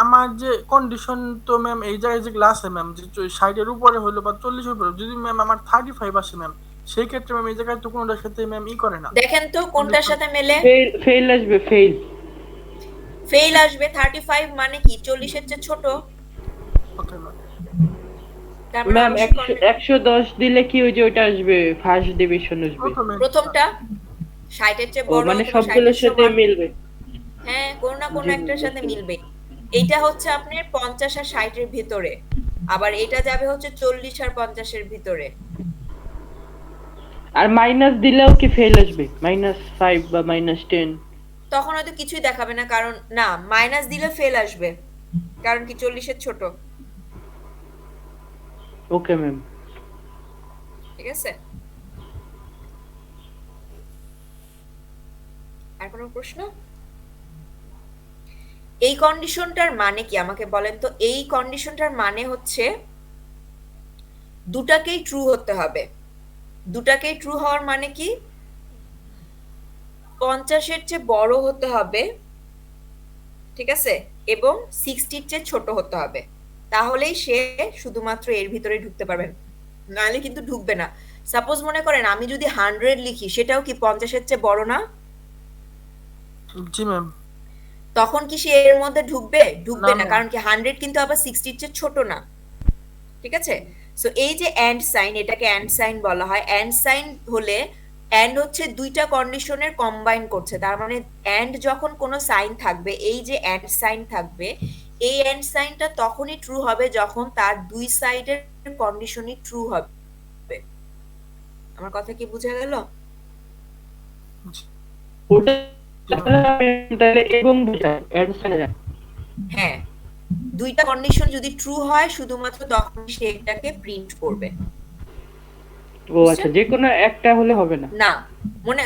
আমার যে কন্ডিশন তো ম্যাম এই জায়গায় যেগুলো আছে ম্যাম যে 60 এর উপরে হলো বা 40 এর উপরে, যদি ম্যাম আমার 35 আসে ম্যাম, সেই ক্ষেত্রে ম্যাম এই জায়গায় তো কোনোটার সাথে ম্যাম করে না। দেখেন তো কোনটার সাথে মেলে। ফেল আসবে, ফেল। ফেল আসবে। 35 মানে কি 40 এর চেয়ে ছোট, ওকে ম্যাম। তার মানে ম্যাম অবশ্যই 110 দিলে কি ওই যে ওইটা আসবে, ফার্স্ট ডিভিশন আসবে। প্রথমটা 60 এর চেয়ে ও বড় মানে অথবা 60 সবগুলোর এর সাথে সমান, মিলবে। হ্যাঁ কোনো না কোনো জি, একটার সাথে বুঝতে মিলবে। এইটা হচ্ছে আপনার 50 আর 60 এর ভিতরে, আবার এটা যাবে হচ্ছে 40 আর 50 এর ভিতরে। আর মাইনাস দিলেও কি ফেল আসবে, -5 বা -10? তখন হয়তো কিছুই দেখাবে না, কারণ না মাইনাস দিলে ফেল আসবে, কারণ কি 40 এর ছোট, ওকে ম্যাম। ঠিক আছে। আর কোনো প্রশ্ন? এই কন্ডিশনটার মানে কি আমাকে বলেন তো। এই কন্ডিশনটার মানে হচ্ছে দুটাকেই ট্রু হতে হবে। দুটাকেই ট্রু হওয়ার মানে কি 50 এর চেয়ে বড় হতে হবে, ঠিক আছে, এবং 60 এর চেয়ে ছোট হতে হবে, তাহলেই সে শুধুমাত্র এর ভিতরে ঢুকতে পারবেন, নাহলে কিন্তু ঢুকবে না। সাপোজ মনে করেন আমি যদি 100 লিখি, সেটাও কি 50 এর চেয়ে বড় না? জি ম্যাম। তখন কি সে এর মধ্যে ঢুকবে? ঢুকবে না, না, না। কারণ কি 100 কিন্তু আবার 60 এর চেয়ে ছোট না, ঠিক আছে। সো এই যে এন্ড সাইন, এটাকে এন্ড সাইন বলা হয়। এন্ড সাইন হলে এন্ড হচ্ছে দুইটা কন্ডিশনের কম্বাইন করছে, তার মানে এন্ড যখন কোনো সাইন থাকবে, এই যে এন্ড সাইন থাকবে, এই এন্ড সাইনটা তখনই ট্রু হবে যখন তার দুই সাইডের কন্ডিশনই ট্রু হবে। আমার কথা কি বোঝা গেল? ওটা তাহলে এবং বোঝায় অ্যান্সার। হ্যাঁ, দুইটা কন্ডিশন যদি ট্রু হয় শুধুমাত্র তখন সে এটাকে প্রিন্ট করবে। ও আচ্ছা, যে কোনো একটা হলে হবে না? না,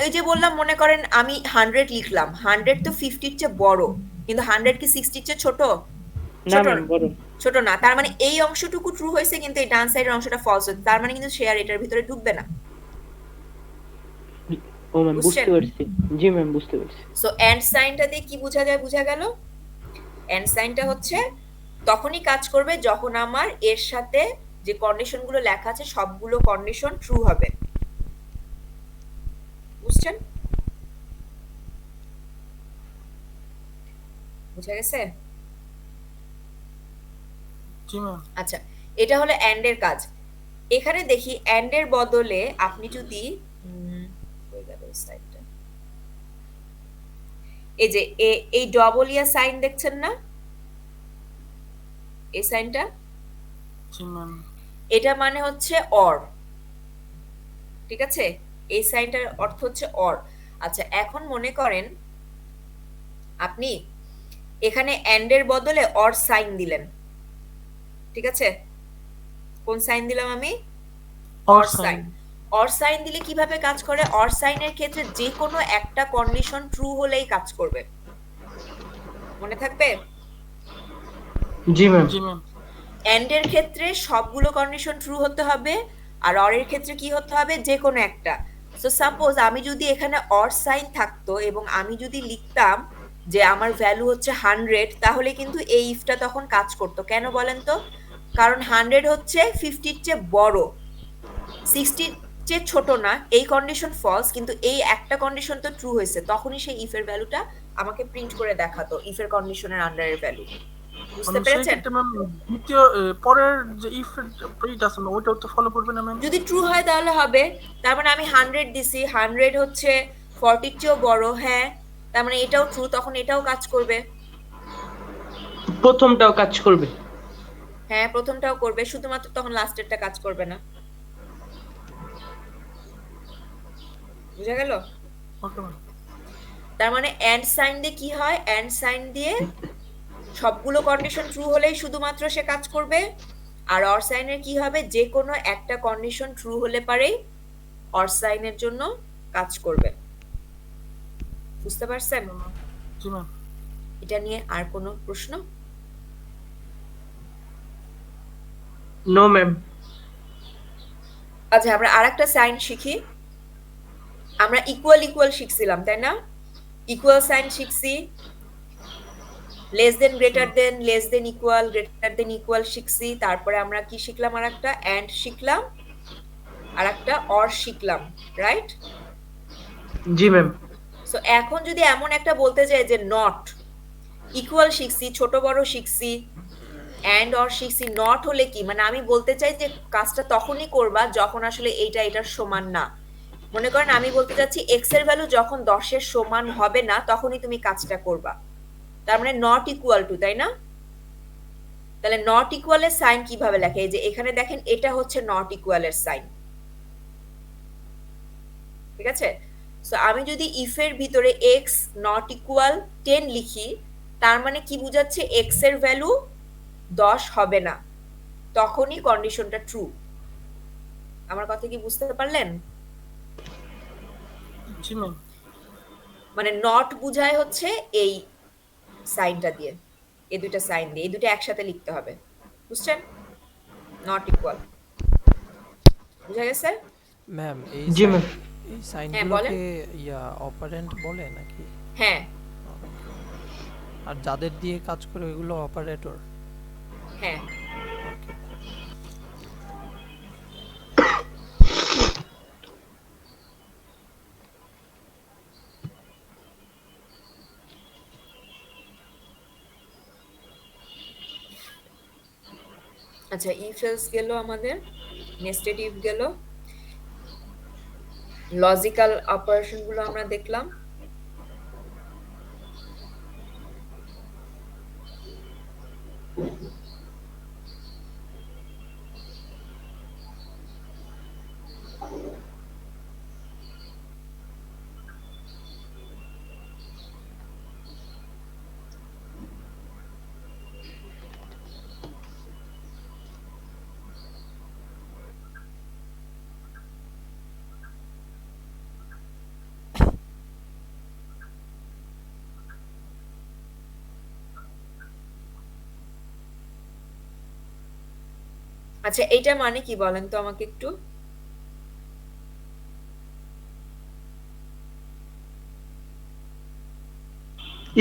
ওই যে বললাম, মনে করেন আমি 100 লিখলাম, 100 তো 50 এর চেয়ে বড়, কিন্তু 100 কি 60 এর চেয়ে ছোট? না ছোট ম্যাম, বড়। ছোট না, তার মানে এই অংশটুকু ট্রু হয়েছে কিন্তু এই ডান সাইডের অংশটা ফলস হয়েছে, তার মানে কিন্তু সে আর এটার ভিতরে ঢুকবে না। ও ম্যাম বুঝতে পারছি। জি ম্যাম বুঝতে পারছি। সো এন্ড সাইনটা দিয়ে কি বোঝা যায়, বোঝা গেল? এন্ড সাইনটা হচ্ছে তখনই কাজ করবে যখন আমার এর সাথে যে কন্ডিশনগুলো লেখা আছে সবগুলো কন্ডিশন ট্রু হবে। বুঝছেন? বুঝা গেছে? জি ম্যাম। আচ্ছা, এটা হলো এন্ড এর কাজ। এখানে দেখি এন্ড এর বদলে আপনি যদি কই গেল এই সাইডটা? এই যে এই ডবল ইয়া সাইন দেখছেন না? এই সাইনটা, জি ম্যাম। এটা মানে হচ্ছে অর। ঠিক আছে? এই সাইনটার অর্থ হচ্ছে অর। আচ্ছা, এখন মনে করেন আপনি এখানে এন্ড এর বদলে অর সাইন দিলেন। ঠিক আছে? কোন সাইন দিলাম আমি? Or or sign. Sign. Or sign দিলে কিভাবে কাজ করে? অর সাইনের ক্ষেত্রে যে কোনো একটা কন্ডিশন ট্রু হলেই কাজ করবে। মনে থাকবে? জি ম্যাম। G ma'am. এন্ড এর ক্ষেত্রে সবগুলো কন্ডিশন ট্রু হতে হবে, আর অর এর ক্ষেত্রে কি হতে হবে? যে কোনো একটা। সো সাপোজ আমি যদি এখানে অর সাইন থাকতো এবং আমি যদি লিখতাম যে আমার ভ্যালু হচ্ছে 100, তাহলে কিন্তু এই ইফটা তখন কাজ করতো। কেন বলেন তো? কারণ 100 হচ্ছে 50-র চেয়ে বড়, 60-র চেয়ে ছোট না। এই কন্ডিশন ফলস, কিন্তু এই একটা কন্ডিশন তো ট্রু হয়েছে, তখনই সেই ইফের ভ্যালুটা আমাকে প্রিন্ট করে দেখাতো, ইফের কন্ডিশনের আন্ডারের ভ্যালু। বুঝতে সেই পেরেছেন? ক্ষেত্রে ম্যাম দ্বিতীয় পরের যে ইফ এইটা আছে ম্যাম, ওইটাও তো ফলো করবে না ম্যাম? যদি ট্রু হয় তাহলে হবে। তার মানে আমি 100 দিছি, 100 হচ্ছে 40-র চেয়েও বড়, হ্যাঁ, তার মানে এটাও ট্রু, তখন এটাও কাজ করবে। প্রথমটাও কাজ করবে। হ্যাঁ, প্রথমটাও করবে, শুধুমাত্র তখন লাস্টেরটা কাজ করবে না। বুঝা গেল? Okay ma'am. তার মানে এন্ড সাইন দিয়ে কি হয়? এন্ড সাইন দিয়ে সবগুলো কন্ডিশন ট্রু হলেই শুধুমাত্র সে কাজ করবে। আর অর সাইনের কি হবে? যে কোনো একটা কন্ডিশন ট্রু হলে পারেই অর সাইনের জন্য কাজ করবে। বুঝতে পারছেন? জি ম্যাম। এটা নিয়ে আর কোনো প্রশ্ন? No ma'am. আচ্ছা, আমরা আরেকটা সাইন শিখি। আমরা ইকুয়াল ইকুয়াল শিখছিলাম, তাই না? ইকুয়াল সাইন শিখছি, less than greater than, less than equal, greater than equal শিখছি। তারপরে আমরা কি শিখলাম? আরেকটা এন্ড শিখলাম, আরেকটা অর শিখলাম, রাইট? জি ম্যাম। সো এখন যদি এমন একটা বলতে যাই যে নট, ইকুয়াল শিখছি, ছোট বড় শিখছি, এন্ড অর শিখছি, নট হলে কি? মানে আমি বলতে চাই যে কাজটা তখনই করবা যখন আসলে এইটা এটার সমান না। মনে করেন আমি বলতে চাচ্ছি এক্স এর ভ্যালু যখন 10-এর সমান হবে না তখনই তুমি কাজটা করবা। তার মানে নট ইকুয়াল টু, তাই না? তাহলে নট ইকুয়ালের সাইন কিভাবে লেখে? এই যে এখানে দেখেন, এটা হচ্ছে নট ইকুয়ালের সাইন। ঠিক আছে? সো আমি যদি ইফ এর ভিতরে x নট ইকুয়াল 10 লিখি, তার মানে কি বুঝাচ্ছে? x এর ভ্যালু 10 হবে না, তখনই কন্ডিশনটা ট্রু। আমার কথা কি বুঝতে পারলেন? জি ম্যাম। মানে নট বুঝায় হচ্ছে এই সাইনটা দিয়ে, এই দুইটা সাইন দিয়ে, এই দুটো একসাথে লিখতে হবে। বুঝছেন? Not equal. বুঝা গেছে? ম্যাম এই জি ম্যাম। এই হ্যাঁ, বলেন। সাইনগুলোকে অপারেন্ট বলে নাকি? হ্যাঁ, আর যাদের দিয়ে কাজ করে ওইগুলো অপারেটর? হ্যাঁ। ওকে। আচ্ছা, ইফ এলস গেল আমাদের, নেস্টেড ইফ গেল, লজিক্যাল অপারেশন গুলো আমরা দেখলাম। আচ্ছা, এইটা মানে কি বলেন তো আমাকে একটু?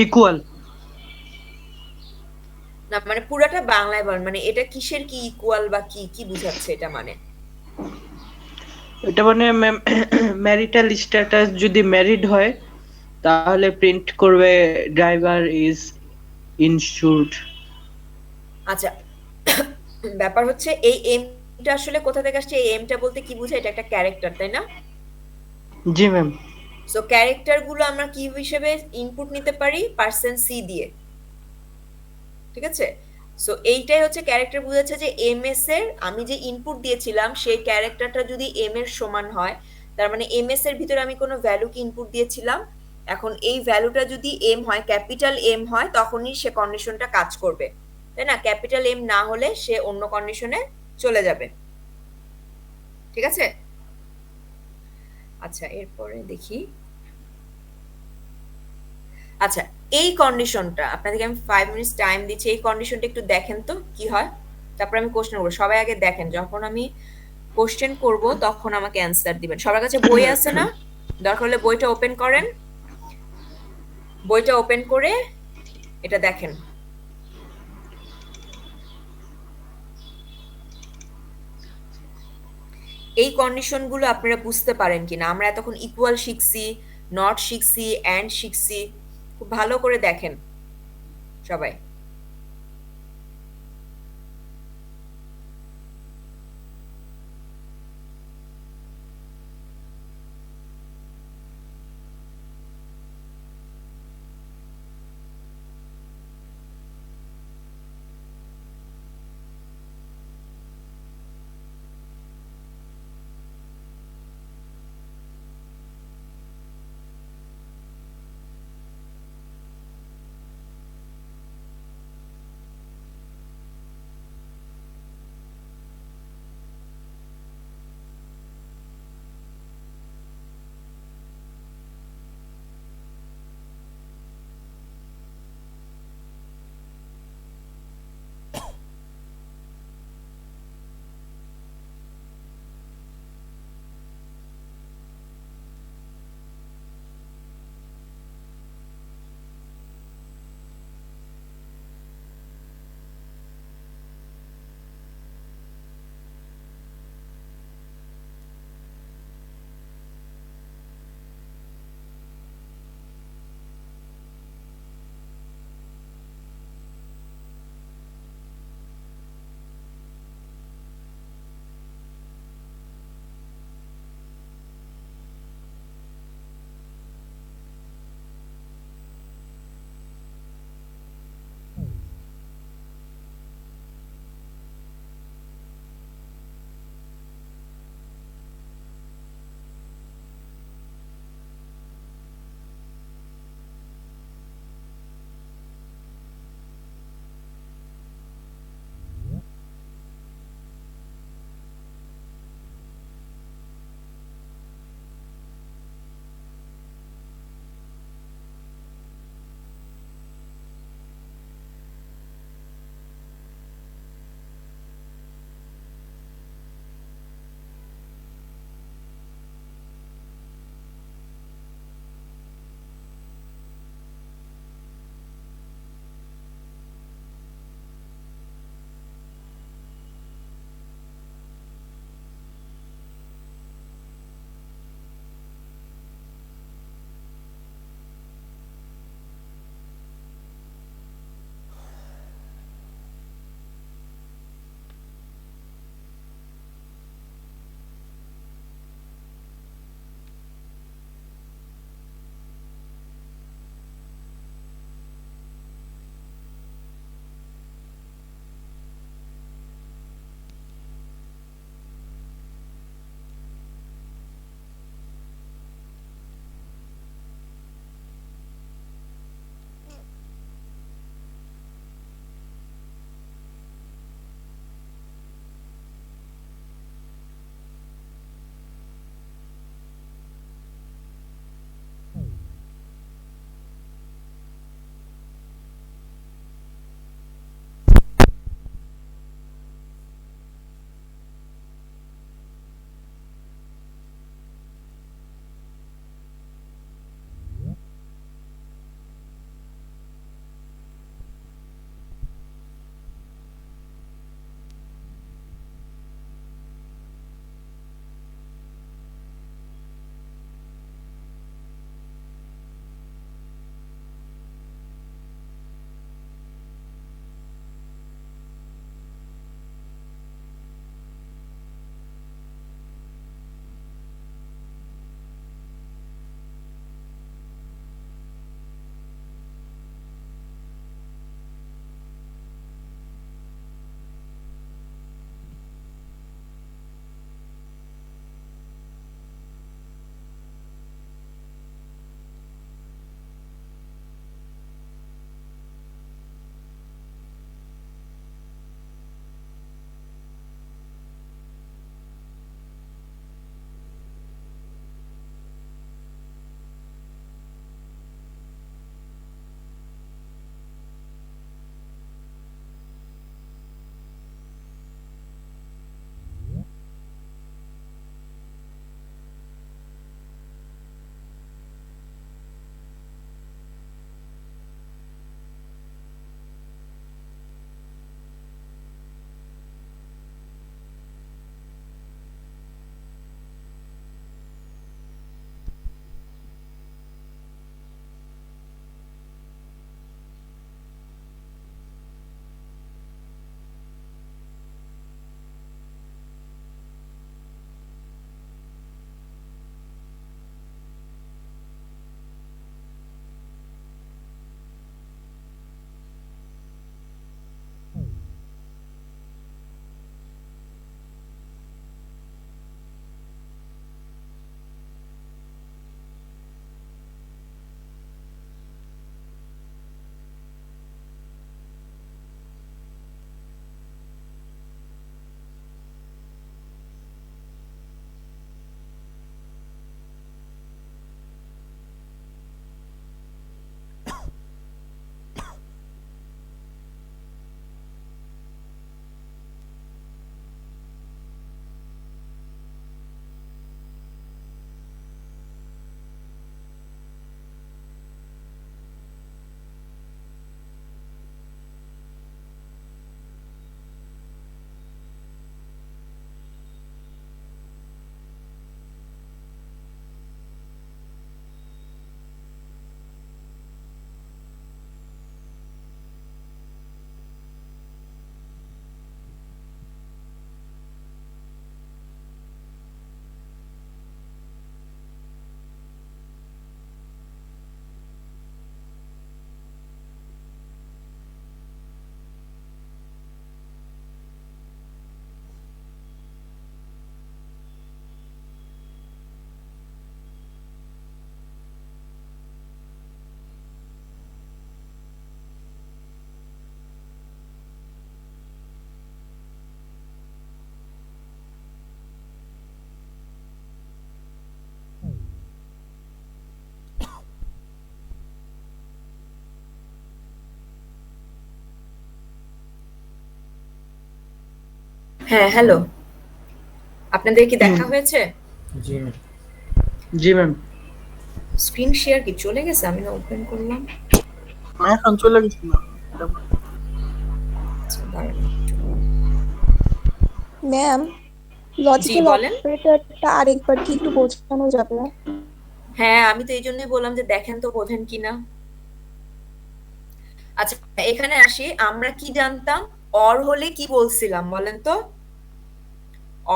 ইকুয়াল। না মানে পুরাটা বাংলায় বলেন, মানে এটা কিসের কি ইকুয়াল বা কি কি বুঝাচ্ছে এটা মানে? এটা মানে ম্যাম ম্যারিটাল স্ট্যাটাস যদি ম্যারিড হয় তাহলে প্রিন্ট করবে ড্রাইভার ইজ ইনস্যুরড। আচ্ছা, ব্যাপার হচ্ছে এই এমটা আসলে কোথা থেকে আসছে? এই এমটা বলতে কি বোঝায়? এটা একটা ক্যারেক্টার, তাই না? জি ম্যাম। সো ক্যারেক্টার গুলো আমরা কি হিসেবে ইনপুট নিতে পারি? পার্সেন্ট সি দিয়ে, ঠিক আছে? সো এইটাই হচ্ছে ক্যারেক্টার, বোঝাচ্ছে যে এম এস এর আমি যে ইনপুট দিয়েছিলাম সেই ক্যারেক্টারটা যদি এম এর সমান হয়, তার মানে এম এস এর ভিতরে আমি কোনো ভ্যালুকে ইনপুট দিয়েছিলাম, এখন এই ভ্যালুটা যদি এম হয়, ক্যাপিটাল এম হয়, তখনই সে কন্ডিশনটা কাজ করবে, তাই না? ক্যাপিটাল এম না হলে সে অন্য কন্ডিশনে চলে যাবে, ঠিক আছে? আচ্ছা, এরপরে দেখি। আচ্ছা, এই কন্ডিশনটা আপনাদেরকে আমি 5 মিনিটস টাইম দিচ্ছি, এই কন্ডিশনটা একটু দেখেন তো কি হয়, তারপর আমি কোশ্চেন করবো। সবাই আগে দেখেন, যখন আমি কোশ্চেন করব তখন আমাকে অ্যান্সার দিবেন। সবার কাছে বই আছে না? দরকার হলে বইটা ওপেন করেন, বইটা ওপেন করে এটা দেখেন। এই কন্ডিশনগুলো আপনারা বুঝতে পারেন কিনা? আমরা এতক্ষণ ইকুয়াল শিখছি, নট শিখছি, অ্যান্ড শিখছি, খুব ভালো করে দেখেন সবাই। হ্যাঁ, হ্যালো। আপনাদের কি দেখা হয়েছে? জি ম্যাম। জি ম্যাম। স্ক্রিন শেয়ার কি চলে গেছে? আমি না ওপেন করলাম। এখন চলে গেছি ম্যাম। আচ্ছা, দাঁড়ান। ম্যাম, জি, লজিক্যাল বলেন। অপারেটরটা আরেকবার কি একটু বোঝানো যাবে? হ্যাঁ, আমি তো এইজন্যই বললাম যে দেখেন তো বোঝেন কিনা। আচ্ছা, এখানে আসি। আমরা কি জানতাম? অর হলে কি বলছিলাম বলেন তো?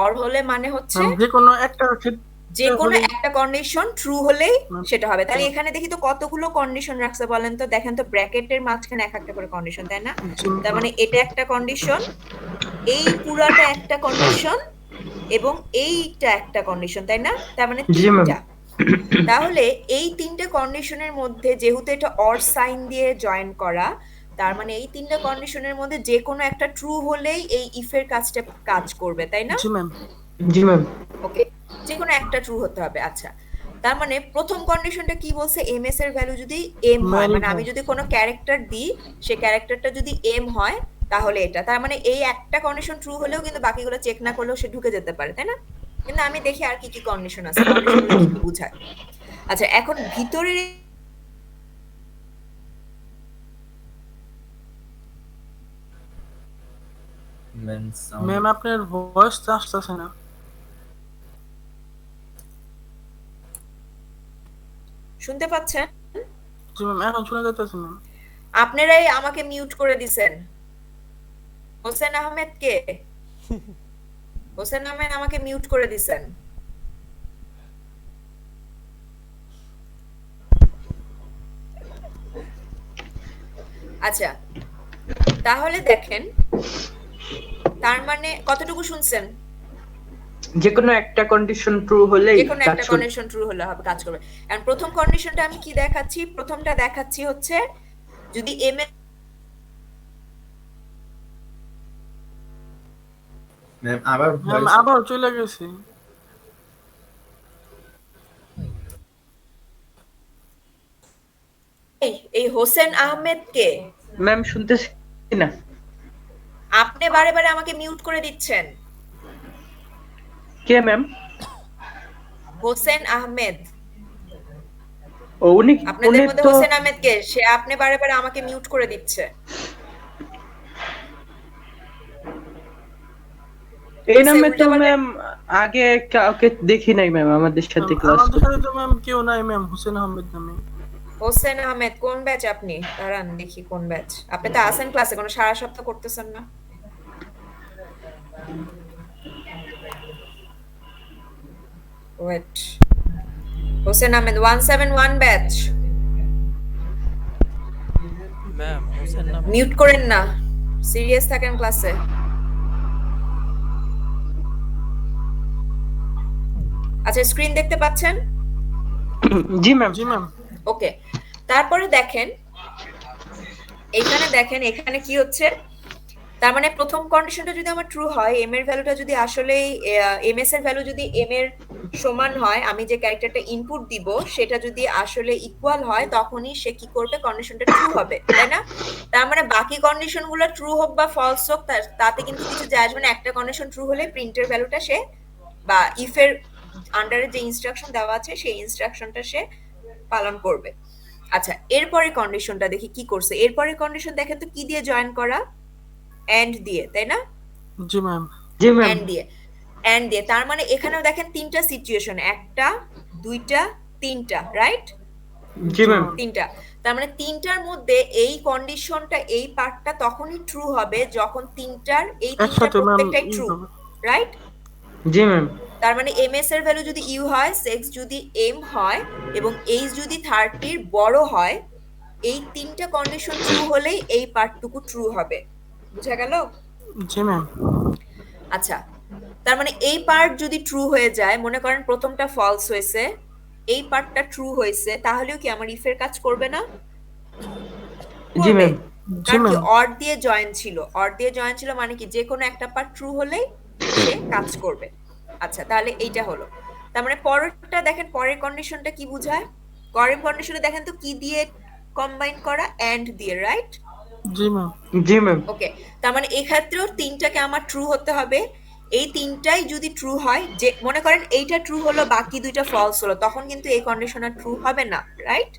অর হলে মানে হচ্ছে ম্যাম যে কোনো একটা যে ক্ষেত্রে কোনো হলেই একটা কন্ডিশন ট্রু হলেই ম্যাম, সেটা হবে। তাহলে এখানে দেখি তো কতগুলো কন্ডিশন রাখছে বলেন তো? দেখেন তো ব্র্যাকেটের মাঝখানে এক একটা করে কন্ডিশন, তাই না? জি তার ম্যাম। মানে এটা একটা কন্ডিশন, এই পুরাটা একটা কন্ডিশন এবং এইটা একটা কন্ডিশন, তাই না? তার মানে জি ম্যাম। তিনটা। তাহলে এই তিনটে কন্ডিশনের মধ্যে যেহেতু এটা অর সাইন দিয়ে জয়েন করা, তার মানে এই তিনটে কন্ডিশনের মধ্যে যে কোনো একটা ট্রু হলেই এই ইফের কাজটা কাজ করবে, তাই না? জি ম্যাম। জি ম্যাম। ওকে, যে কোনো একটা ট্রু হতে হবে। আচ্ছা, তার মানে প্রথম কন্ডিশনটা কি বলছে? এমএস এর ভ্যালু যদি এম হয়, Valid মানে আমি হয়। যদি কোনো ক্যারেক্টার দিই, সে ক্যারেক্টারটা যদি এম হয়, তাহলে এটা। তার মানে এই একটা কন্ডিশন ট্রু হলেও কিন্তু বাকিগুলো চেক না করলেও সে ঢুকে যেতে পারে, তাই না? কিন্তু আমি দেখি আর কি কি কন্ডিশন আছে, কন্ডিশনগুলো কি কি বোঝায়। আচ্ছা, এখন ভিতরের ম্যাম সাউন্ড ম্যাম আপনার ভয়েস আসতেছে না। শুনতে পাচ্ছেন? জি ম্যাম, এখন শোনা যাইতেছে ম্যাম। আপনারাই আমাকে মিউট করে দিছেন। হোসেন আহমেদ কে? হোসেন আহমেদ আমাকে মিউট করে দিছেন। আচ্ছা, তাহলে দেখেন, তার মানে কতটুকু শুনছেন? যে কোনো একটা কন্ডিশন ট্রু হলেই যে কোনো কাজ একটা করবে। কন্ডিশন ট্রু হলে হবে, কাজ করবে। এন্ড প্রথম কন্ডিশনটা আমি কি দেখাচ্ছি? প্রথমটা দেখাচ্ছি হচ্ছে যদি এম ম্যাম আবার ম্যাম ভয়েস আবার চলে গেছে। এই হোসেন আহমেদ কে? ম্যাম শুনতেছি না। আপনি বারে বারে আমাকে মিউট করে দিচ্ছেন। কে ম্যাম? হোসেন আহমেদ, ও উনি আপনাদের উনি মধ্যে তো হোসেন আহমেদ কে? সে আপনি বারে বারে আমাকে মিউট করে দিচ্ছে। এই সে নামে তো উল্টাপাল্টা। ম্যাম আগে কাউকে দেখি নাই ম্যাম আমাদের সাথে ম্যাম, ক্লাস আমাদের করতে। সাথে তো ম্যাম কেউ নাই ম্যাম, হোসেন আহমেদ নামে। হোসেন আহমেদ কোন ব্যাচ আপনি? দাঁড়ান দেখি কোন ব্যাচ। আপনি তো আছেন ক্লাসে, কোনো সারা সপ্তাহ করতেছেন না। Wait, Hossain Ahmed 171 batch. Ma'am Hossain নামে মিউট করেন না, সিরিয়াস থাকেন ক্লাসে। আচ্ছা, স্ক্রিন দেখতে পাচ্ছেন? জি ম্যাম। জি ম্যাম। ওকে, তারপরে দেখেন, এইখানে দেখেন এখানে কি হচ্ছে। তার মানে প্রথম কন্ডিশনটা যদি আমার ট্রু হয়, এম এর ভ্যালুটা যদি আসলেই এমএস এর ভ্যালু যদি এম এর সমান হয়, আমি যে ক্যারেক্টারটা ইনপুট দিব সেটা যদি আসলে ইকুয়াল হয়, তখনই সে কি করবে? কন্ডিশনটা ট্রু হবে, তাই না? তার মানে বাকি কন্ডিশনগুলো ট্রু হোক বা ফলস হোক তাতে কিন্তু কিছু যায় আসবে না। একটা কন্ডিশন ট্রু হলে প্রিন্টের ভ্যালুটা সে বা ইফের আন্ডারে যে ইনস্ট্রাকশন দেওয়া আছে সেই ইনস্ট্রাকশনটা সে পালন করবে। আচ্ছা, এরপরে কন্ডিশনটা দেখি কি করছে। এরপরে কন্ডিশন দেখেন তো কি দিয়ে জয়েন করা? এন্ড দিয়ে, তাই না? জি ম্যাম। G ma'am. এন্ড দিয়ে, এন্ড দিয়ে। তার মানে এখানেও দেখেন তিনটা সিচুয়েশন, একটা, দুইটা, তিনটা, রাইট? জি ম্যাম। তিনটা। তার মানে তিনটার মধ্যে এই কন্ডিশনটা, এই পার্টটা তখনই ট্রু হবে যখন তিনটার এই তিনটা একসাথে ম্যাম প্রত্যেকটাই ট্রু, রাইট? জি ম্যাম। তার মানে এমএস এর ভ্যালু যদি ইউ হয়, সেক্স যদি এম হয় এবং এইজ যদি 30 বড় হয়, এই তিনটা কন্ডিশন ট্রু হলেই এই পার্টটুকু ট্রু হবে। বুঝা গেল? জি ম্যাম। আচ্ছা, তার মানে এই পার্ট যদি ট্রু হয়ে যায়, মনে করেন প্রথমটা ফলস হয়েছে, এই পার্টটা ট্রু হয়েছে, তাহলেও কি আমার ইফের কাজ করবে না? জি করবে। ম্যাম। জি কারণ কি ম্যাম। অর দিয়ে জয়েন ছিল, অর দিয়ে জয়েন ছিল মানে কি যে কোনো একটা পার্ট ট্রু হলেই সে কাজ করবে। আচ্ছা, তাহলে এইটা হলো। তার মানে পরেরটা দেখেন, পরের কন্ডিশনটা কি বোঝায়? পরের কন্ডিশনে দেখেন তো কি দিয়ে কম্বাইন করা? এন্ড দিয়ে, রাইট? জি ম্যাম। জি ম্যাম। ওকে, তার মানে এই ক্ষেত্রেও তিনটাকে আমার ট্রু হতে হবে এই তিনটাই যদি ট্রু হয়, যে মনে করেন এইটা ট্রু হলো বাকি দুইটা ফলস হলো, তখন কিন্তু এই কন্ডিশন আর ট্রু হবে না, রাইট?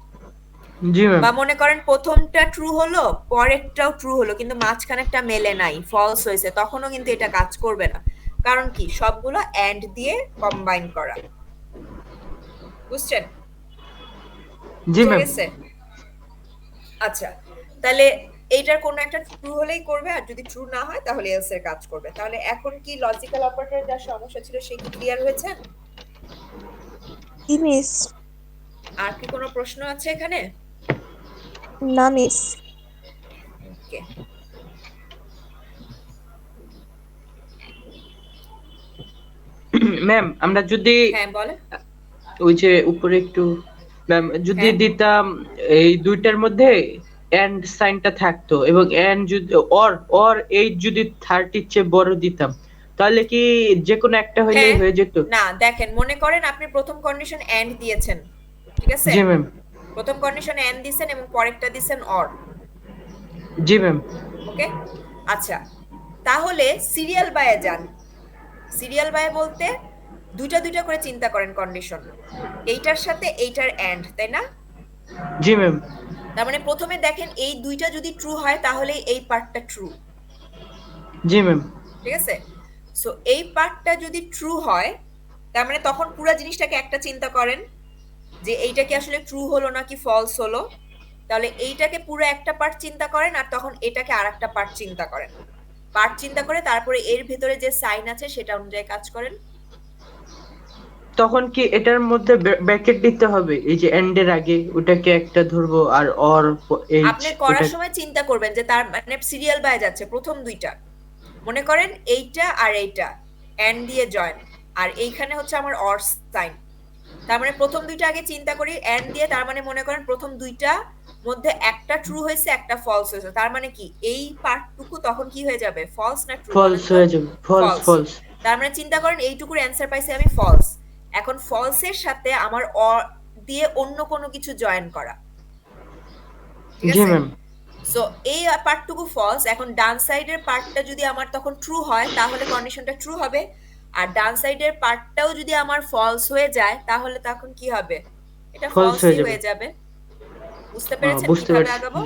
জি ম্যাম। বা মনে করেন প্রথমটা ট্রু হলো, পরেরটাও ট্রু হলো, কিন্তু মাঝখানেরটা মেলে নাই, ফলস হয়েছে, তখনও কিন্তু এটা কাজ করবে না। কারণ কি, সবগুলো এন্ড দিয়ে কম্বাইন করা। বুঝছেন? জি বুঝা ম্যাম। গেছে? আচ্ছা, তাহলে এইটার কোনো একটা ট্রু হলেই করবে, আর যদি ট্রু না হয় তাহলে এলস এর কাজ করবে। তাহলে এখন কি লজিক্যাল অপারেটর যা সমস্যা ছিল সে কি ক্লিয়ার হয়েছে? কি মিস? আর কি কোনো প্রশ্ন আছে এখানে? না মিস। ওকে, ম্যাম আমরা যদি হ্যাঁ বলে। ওই যে উপরে একটু ম্যাম যদি হ্যাঁ। দিতাম এই দুইটার মধ্যে এন্ড সাইনটা থাকতো এবং এন্ড যদি অর এই যদি 30 চেয়ে বড় দিতাম তাহলে কি যে কোনো একটা হইলেই হ্যাঁ। হয়ে যেত? না, দেখেন, মনে করেন আপনি প্রথম কন্ডিশন এন্ড দিয়েছেন, ঠিক আছে? জি ম্যাম। প্রথম কন্ডিশন এন্ড দিয়েছেন এবং পরেরটা দিয়েছেন অর। G ma'am. ওকে, আচ্ছা, তাহলে সিরিয়াল বায়ে যান। সিরিয়াল বায়ে বলতে দুইটা দুইটা করে চিন্তা করেন কন্ডিশন, এইটার সাথে এইটার এন্ড, তাই না? জি ম্যাম। তার মানে প্রথমে দেখেন এই দুইটা যদি ট্রু হয় তাহলে এই পার্টটা ট্রু, জি ম্যাম। ঠিক আছে? সো এই পার্টটা যদি ট্রু হয়, তার মানে তখন পুরো জিনিসটাকে একটা চিন্তা করেন যে এইটা কি আসলে ট্রু হলো নাকি ফলস হলো। তাহলে এইটাকে পুরো একটা পার্ট চিন্তা করেন, আর তখন এটাকে আরেকটা পার্ট চিন্তা করেন। পার্ট চিন্তা করে তারপরে এর ভিতরে যে সাইন আছে সেটা অনুযায়ী কাজ করেন। তখন কি এটার মধ্যে ব্র্যাকেট দিতে হবে এই যে এন্ড এর আগে ওটাকে একটা ধরবো আর অর এইচ আপনি করার ওটা? সময় চিন্তা করবেন যে তার মানে সিরিয়াল বাই যাচ্ছে প্রথম দুইটা, মনে করেন এইটা আর এইটা এন্ড দিয়ে জয়েন, আর এইখানে হচ্ছে আমার অর সাইন। তার মানে প্রথম দুইটা আগে চিন্তা করি এন্ড দিয়ে, তার মানে মনে করেন প্রথম দুইটা মধ্যে একটা ট্রু হয়েছে একটা ফলস হয়েছে, তার মানে কি এই পার্টটুকু তখন কি হয়ে যাবে, ফলস না ট্রু? ফলস হয়ে যাবে। False false. তার মানে চিন্তা করেন এইটুকুর অ্যান্সার পাইছি আমি ফলস। এখন ফলসের সাথে আমার অর দিয়ে অন্য কোনো কিছু জয়েন করা, ঠিক জি আছে? ম্যাম। সো এই পার্টটুকু ফলস। এখন ডান সাইডের পার্টটা যদি আমার তখন ট্রু হয় তাহলে কন্ডিশনটা ট্রু হবে, আর ডান সাইডের পার্টটাও যদি আমার ফলস হয়ে যায় তাহলে তখন কি হবে, এটা ফলস হয়ে ফলসই যাবে। হয়ে যাবে। বুঝতে পেরেছেন বুঝতে কিভাবে পারছি। আগাবো?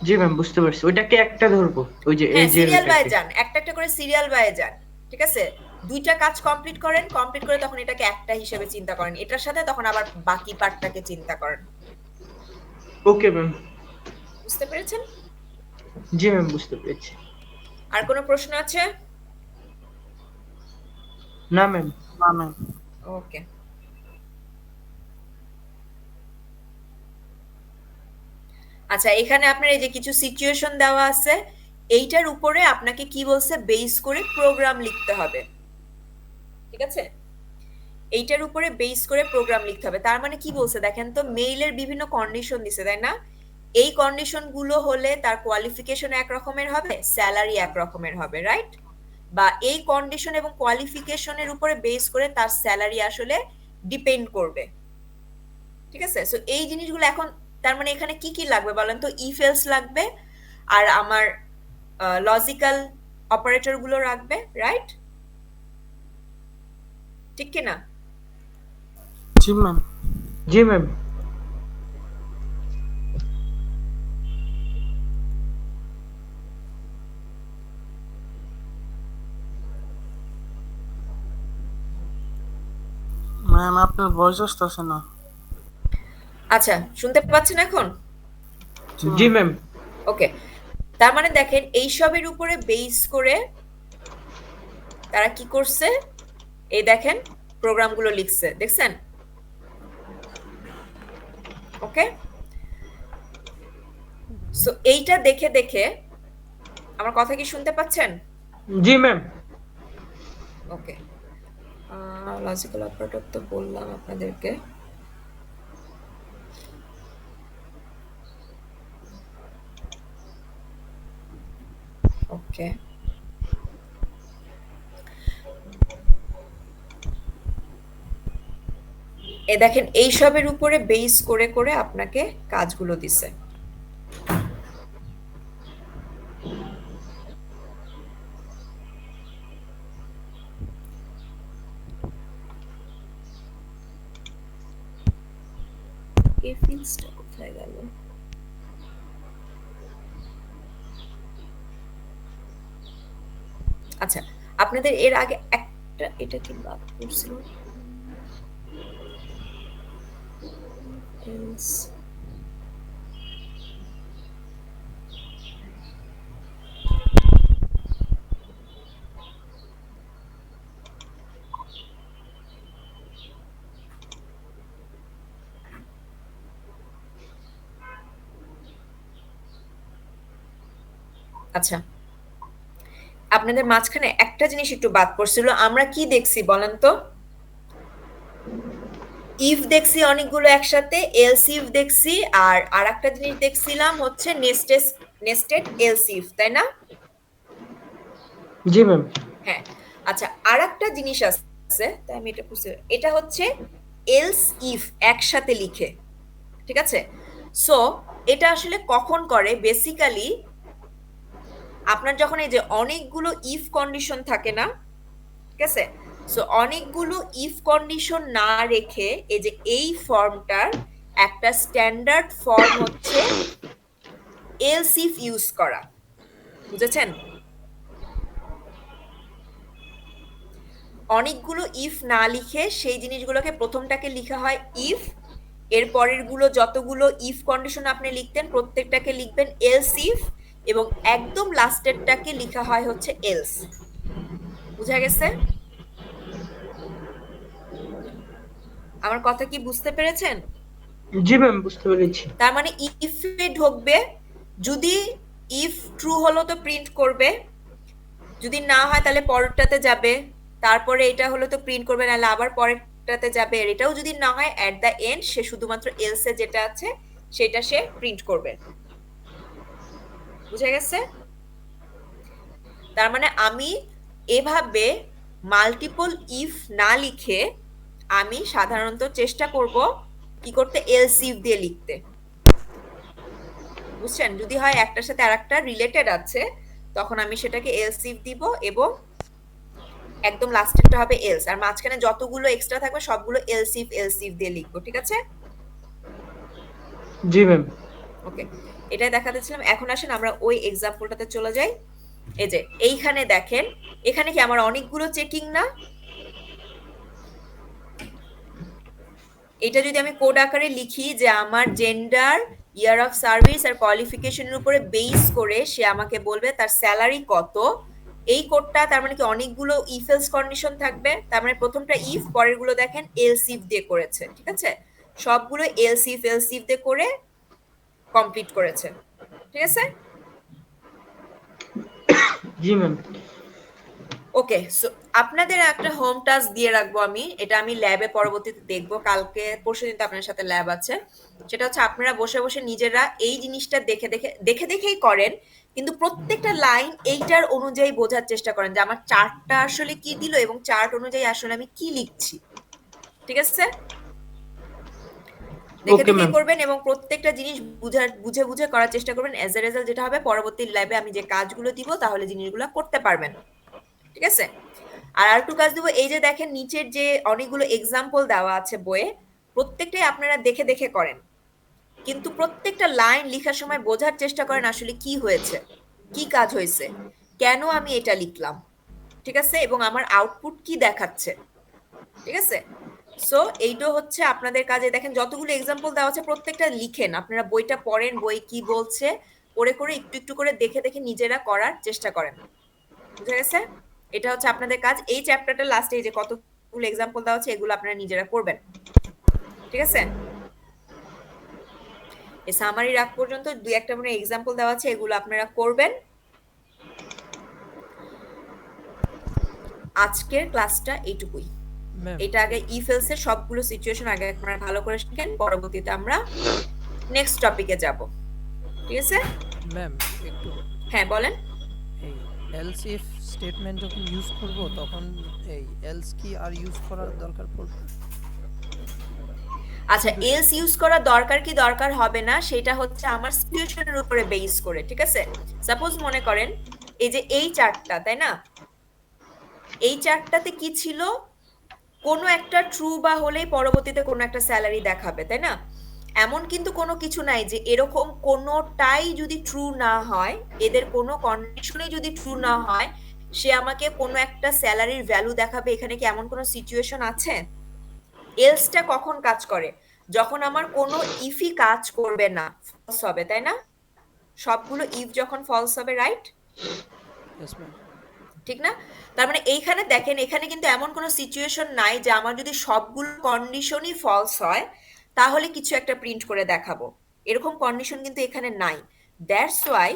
জি ম্যাম বুঝতে পারছি। ওটাকে একটা ধরবো ওই যে হ্যাঁ, এই যে সিরিয়াল বাই ওটাকে। যান, একটা একটা করে সিরিয়াল বাই যান, ঠিক আছে? দুইটা কাজ কমপ্লিট করেন, কমপ্লিট করে তখন এটাকে একটা হিসেবে চিন্তা করেন, এটার সাথে তখন আবার বাকি পার্টটাকে চিন্তা করেন। Okay ma'am. বুঝতে পেরেছেন? জি ম্যাম বুঝতে পেরেছি। আর কোনো প্রশ্ন আছে? না ম্যাম। না ম্যাম। ওকে, আচ্ছা, এখানে আপনার এই যে কিছু সিচুয়েশন দেওয়া আছে, এইটার উপরে আপনাকে কি বলছে, বেস করে প্রোগ্রাম লিখতে হবে, ঠিক আছে? এইটার উপরে বেস করে প্রোগ্রাম লিখতে হবে। তার মানে কি বলছে দেখেন তো, মেইলের বিভিন্ন কন্ডিশন দিছে, তাই না? এই কন্ডিশন গুলো হলে তার কোয়ালিফিকেশন এক রকমের হবে, স্যালারি এক রকমের হবে, রাইট? বা এই কন্ডিশন এবং কোয়ালিফিকেশনের উপরে বেস করে তার স্যালারি আসলে ডিপেন্ড করবে, ঠিক আছে? সো এই জিনিসগুলো এখন, তার মানে এখানে কি কি লাগবে বলেন তো? ইফ এলস লাগবে, আর আমার লজিক্যাল অপারেটর গুলো রাখবে, রাইট? ঠিক কি না? জি ম্যাম। জি ম্যাম। ম্যাম আপনার ভয়েস আসতেছে না। আচ্ছা, শুনতে পাচ্ছেন এখন? জি ম্যাম। ওকে, তার মানে দেখেন এইসবের উপরে বেস করে তারা কি করছে, এই দেখেন প্রোগ্রামগুলো লিখছে, দেখছেন? ওকে, সো এইটা দেখে দেখে আমার কথা কি শুনতে পাচ্ছেন? জি ম্যাম। ওকে, লজিক্যাল অপারেটর তো বললাম আপনাদেরকে। ওকে, এ দেখেন এইসবের উপরে বেস করে করে আপনাকে কাজগুলো দিছে। এফিক্সটা কোথায় গেল? আচ্ছা, আপনাদের এর আগে একটা এটা কি বাদ পড়ছিল? else আচ্ছা, আপনাদের মাঝখানে একটা জিনিস একটু বাদ পড়ছিল। আমরা কি দেখছি বলেন তো? ইফ দেখছি অনেকগুলো একসাথে, এলস ইফ দেখছি, আর আরেকটা জিনিস দেখছিলাম হচ্ছে নেস্টেড এলস ইফ, তাই না? জি ম্যাম। হ্যাঁ, আচ্ছা, আরেকটা জিনিস আছে, তাই আমি এটা বুঝতে, এটা হচ্ছে এলস ইফ একসাথে লিখে, ঠিক আছে? সো এটা আসলে কখন করে? বেসিক্যালি আপনার যখন এই যে অনেকগুলো ইফ কন্ডিশন থাকে না, ঠিক আছে? সো অনেকগুলো ইফ কন্ডিশন না রেখে এই যে এই ফর্মটার একটা স্ট্যান্ডার্ড ফর্ম হচ্ছে এলস ইফ ইউজ করা, বুঝেছেন? অনেকগুলো ইফ না লিখে সেই জিনিসগুলোকে প্রথমটাকে লিখা হয় ইফ, এর পরের গুলো যতগুলো ইফ কন্ডিশন আপনি লিখতেন প্রত্যেকটাকে লিখবেন এলস ইফ, এবং একদম লাস্টেরটাকে লিখা হয় হচ্ছে এলস। বুঝা গেছে? আমার কথা কি বুঝতে পেরেছেন? জি ম্যাম, বুঝতে পেরেছি। তার মানে ইফে ঢুকবে, যদি ইফ ট্রু হলো তো প্রিন্ট করবে, যদি না হয় তাহলে পরেরটাতে যাবে, তারপরে এটা হলো তো প্রিন্ট করবে, নাহলে আবার পরেরটাতে যাবে, আর এটাও যদি না হয় অ্যাট দ্য এন্ড সে শুধুমাত্র এলসে যেটা আছে সেটা সে প্রিন্ট করবে। বুঝা গেছে? তার মানে আমি এভাবে মাল্টিপল ইফ না লিখে আমি সাধারণত চেষ্টা করব কি করতে, এলস ইফ দিয়ে লিখতে। বুঝছেন? যদি হয় একটার সাথে আরেকটা রিলেটেড আছে তখন আমি সেটাকে এলস ইফ দিব, এবং একদম লাস্টেরটা হবে এলস, আর মাঝখানে যতগুলো এক্সট্রা থাকবে সবগুলো এলস ইফ দিয়ে লিখবো, ঠিক আছে? জি ম্যাম। ওকে, এটাই দেখাতেছিলাম। এখন আসেন আমরা ওই এক্সাম্পলটাতে চলে যাই। এই যে এইখানে দেখেন, এখানে কি আমার অনেকগুলো চেকিং না? এটা যদি আমি কোড আকারে লিখি যে আমার জেন্ডার, ইয়ার অফ সার্ভিস আর কোয়ালিফিকেশনের উপরে বেস করে সে আমাকে বলবে তার স্যালারি কত, এই কোডটা তার মানে কি অনেকগুলো ইফ এলস কন্ডিশন থাকবে। তার মানে প্রথমটা ইফ, পরের গুলো দেখেন এলস ইফ দিয়ে করেছে, ঠিক আছে? সবগুলো এলস ইফ দিয়ে করে কমপ্লিট করেছে, ঠিক আছে? জি ম্যাম। ওকে, সো আপনাদের একটা হোম টাস্ক দিয়ে রাখবো আমি, এটা আমি ল্যাবে পরবর্তীতে দেখবো, কালকে পরশুদিন তো আপনার সাথে ল্যাব আছে। সেটা হচ্ছে আপনারা বসে বসে নিজেরা এই জিনিসটা দেখেই করেন, কিন্তু প্রত্যেকটা লাইন এইটার অনুযায়ী বোঝার চেষ্টা করেন যে আমার চার্টটা আসলে কি দিল এবং চার্ট অনুযায়ী আসলে আমি কি লিখছি, ঠিক আছে? দেখে করবেন এবং প্রত্যেকটা জিনিস বুঝে করার চেষ্টা করবেন। এজ এ রেজাল্ট যেটা হবে, পরবর্তী ল্যাবে আমি যে কাজগুলো দিব তাহলে জিনিসগুলো করতে পারবেন, ঠিক আছে? আর আরেকটু কাজ দেবো, এই যে দেখেন নিচের যে অনেকগুলো এক্সাম্পল দেওয়া আছে বইয়ে, প্রত্যেকটাই আপনারা দেখে করেন, কিন্তু প্রত্যেকটা লাইন লেখার সময় বোঝার চেষ্টা করেন আসলে কি হয়েছে, কি কাজ হয়েছে, কেন আমি এটা লিখলাম, ঠিক আছে? এবং আমার আউটপুট কি দেখাচ্ছে, ঠিক আছে? সো এইটা হচ্ছে আপনাদের কাজে। দেখেন যতগুলো এক্সাম্পল দেওয়া আছে প্রত্যেকটা লিখেন, আপনারা বইটা পড়েন, বই কি বলছে করে একটু করে দেখে নিজেরা করার চেষ্টা করেন। বুঝা গেছে? এটা হচ্ছে আপনাদের কাজ। এই চ্যাপ্টারটা লাস্টে এই যে কতগুলো এক্সাম্পল দেওয়া আছে এগুলো আপনারা নিজেরা করবেন, ঠিক আছে? এই সামারি রাখ পর্যন্ত দুই একটা মনে এক্সাম্পল দেওয়া আছে, এগুলো আপনারা করবেন। আজকের ক্লাসটা এইটুকুই। ম্যাম এটা আগে ইফ এলস এর সবগুলো সিচুয়েশন আগে আপনারা ভালো করে শিখেন, পরবর্তীতে আমরা নেক্সট টপিকে যাব, ঠিক আছে? ম্যাম একটু হ্যাঁ বলেন। এই এলস ইফ স্টেটমেন্ট যখন ইউজ করব তখন এই এলস কি আর ইউজ করার দরকার পড়বে? আচ্ছা, এলস ইউজ করা দরকার কি দরকার হবে না সেটা হচ্ছে আমার সিচুয়েশনের উপরে বেস করে, ঠিক আছে? সাপোজ মনে করেন এই যে এই চার্টটা, তাই না? এই চার্টটাতে কি ছিল, কোনো একটা ট্রু বা হলেই পরবর্তীতে কোনো একটা স্যালারি দেখাবে, তাই না? এমন কিন্তু কোনো কিছু নাই যে এরকম কোনোটাই যদি ট্রু না হয়, এদের কোনো কন্ডিশনে যদি ট্রু না হয়, সে আমাকে কোনো একটা স্যালারির ভ্যালু দেখাবে। এখানে কি এমন কোনো সিচুয়েশন আছে? এলসটা কখন কাজ করে? যখন আমার কোনো ইফই কাজ করবে না, ফলস হবে, তাই না? সবগুলো ইফ যখন ফলস হবে, রাইট? Yes ma'am. ঠিক না? তার মানে এইখানে দেখেন, এখানে কিন্তু এমন কোনো সিচুয়েশন নাই যে আমার যদি সবগুলো কন্ডিশনই ফলস হয় তাহলে কিছু একটা প্রিন্ট করে দেখাবো। এরকম কন্ডিশন কিন্তু এখানে নাই। দ্যাটস ওয়াই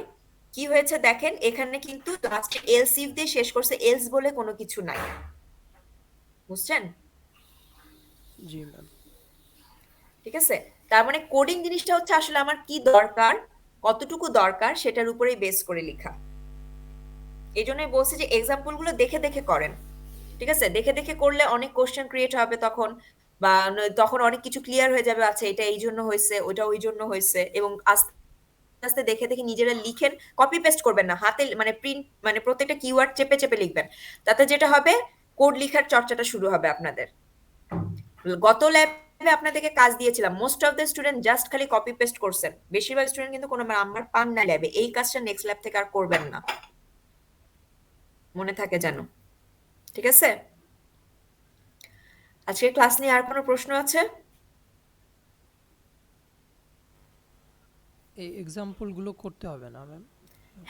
কি হয়েছে দেখেন, এখানে কিন্তু লাস্টে এলস ইফ দিয়ে শেষ করছে, এলস বলে কোনো কিছু নাই। বুঝছেন? জি ম্যাম। ঠিক আছে? তার মানে কোডিং জিনিসটা হচ্ছে আসলে আমার কি দরকার, কতটুকু দরকার সেটার উপরেই বেস করে লেখা। এই জন্যই বলছি যে এক্সাম্পল গুলো দেখে দেখে করেন। ঠিক আছে? দেখে দেখে করলে অনেক কোশ্চেন ক্রিয়েট হবে তখন, বা তখন অনেক কিছু ক্লিয়ার হয়ে যাবে। আচ্ছা, এটা এই জন্য হয়েছে, ওটা ওই জন্য হয়েছে। এবং আস্তে আস্তে দেখে দেখে নিজেরা লিখেন, কপি পেস্ট করবেন না, হাতে মানে প্রিন্ট মানে প্রত্যেকটা কিওয়ার্ড চেপে চেপে লিখবেন। তাতে যেটা হবে, কোড লিখার চর্চাটা শুরু হবে আপনাদের। গত ল্যাবে আপনাদেরকে কাজ দিয়েছিলাম, most of the student just খালি কপি পেস্ট করছেন, বেশিরভাগ স্টুডেন্ট কিন্তু কোনো নাম্বার পান না ল্যাবে। এই কাজটা নেক্সট ল্যাব থেকে আর করবেন না, মনে থাকে যেন। ঠিক আছে? আজকে ক্লাস নিয়ে আর কোনো প্রশ্ন আছে? এই এক্সাম্পলগুলো করতে হবে না ম্যাম?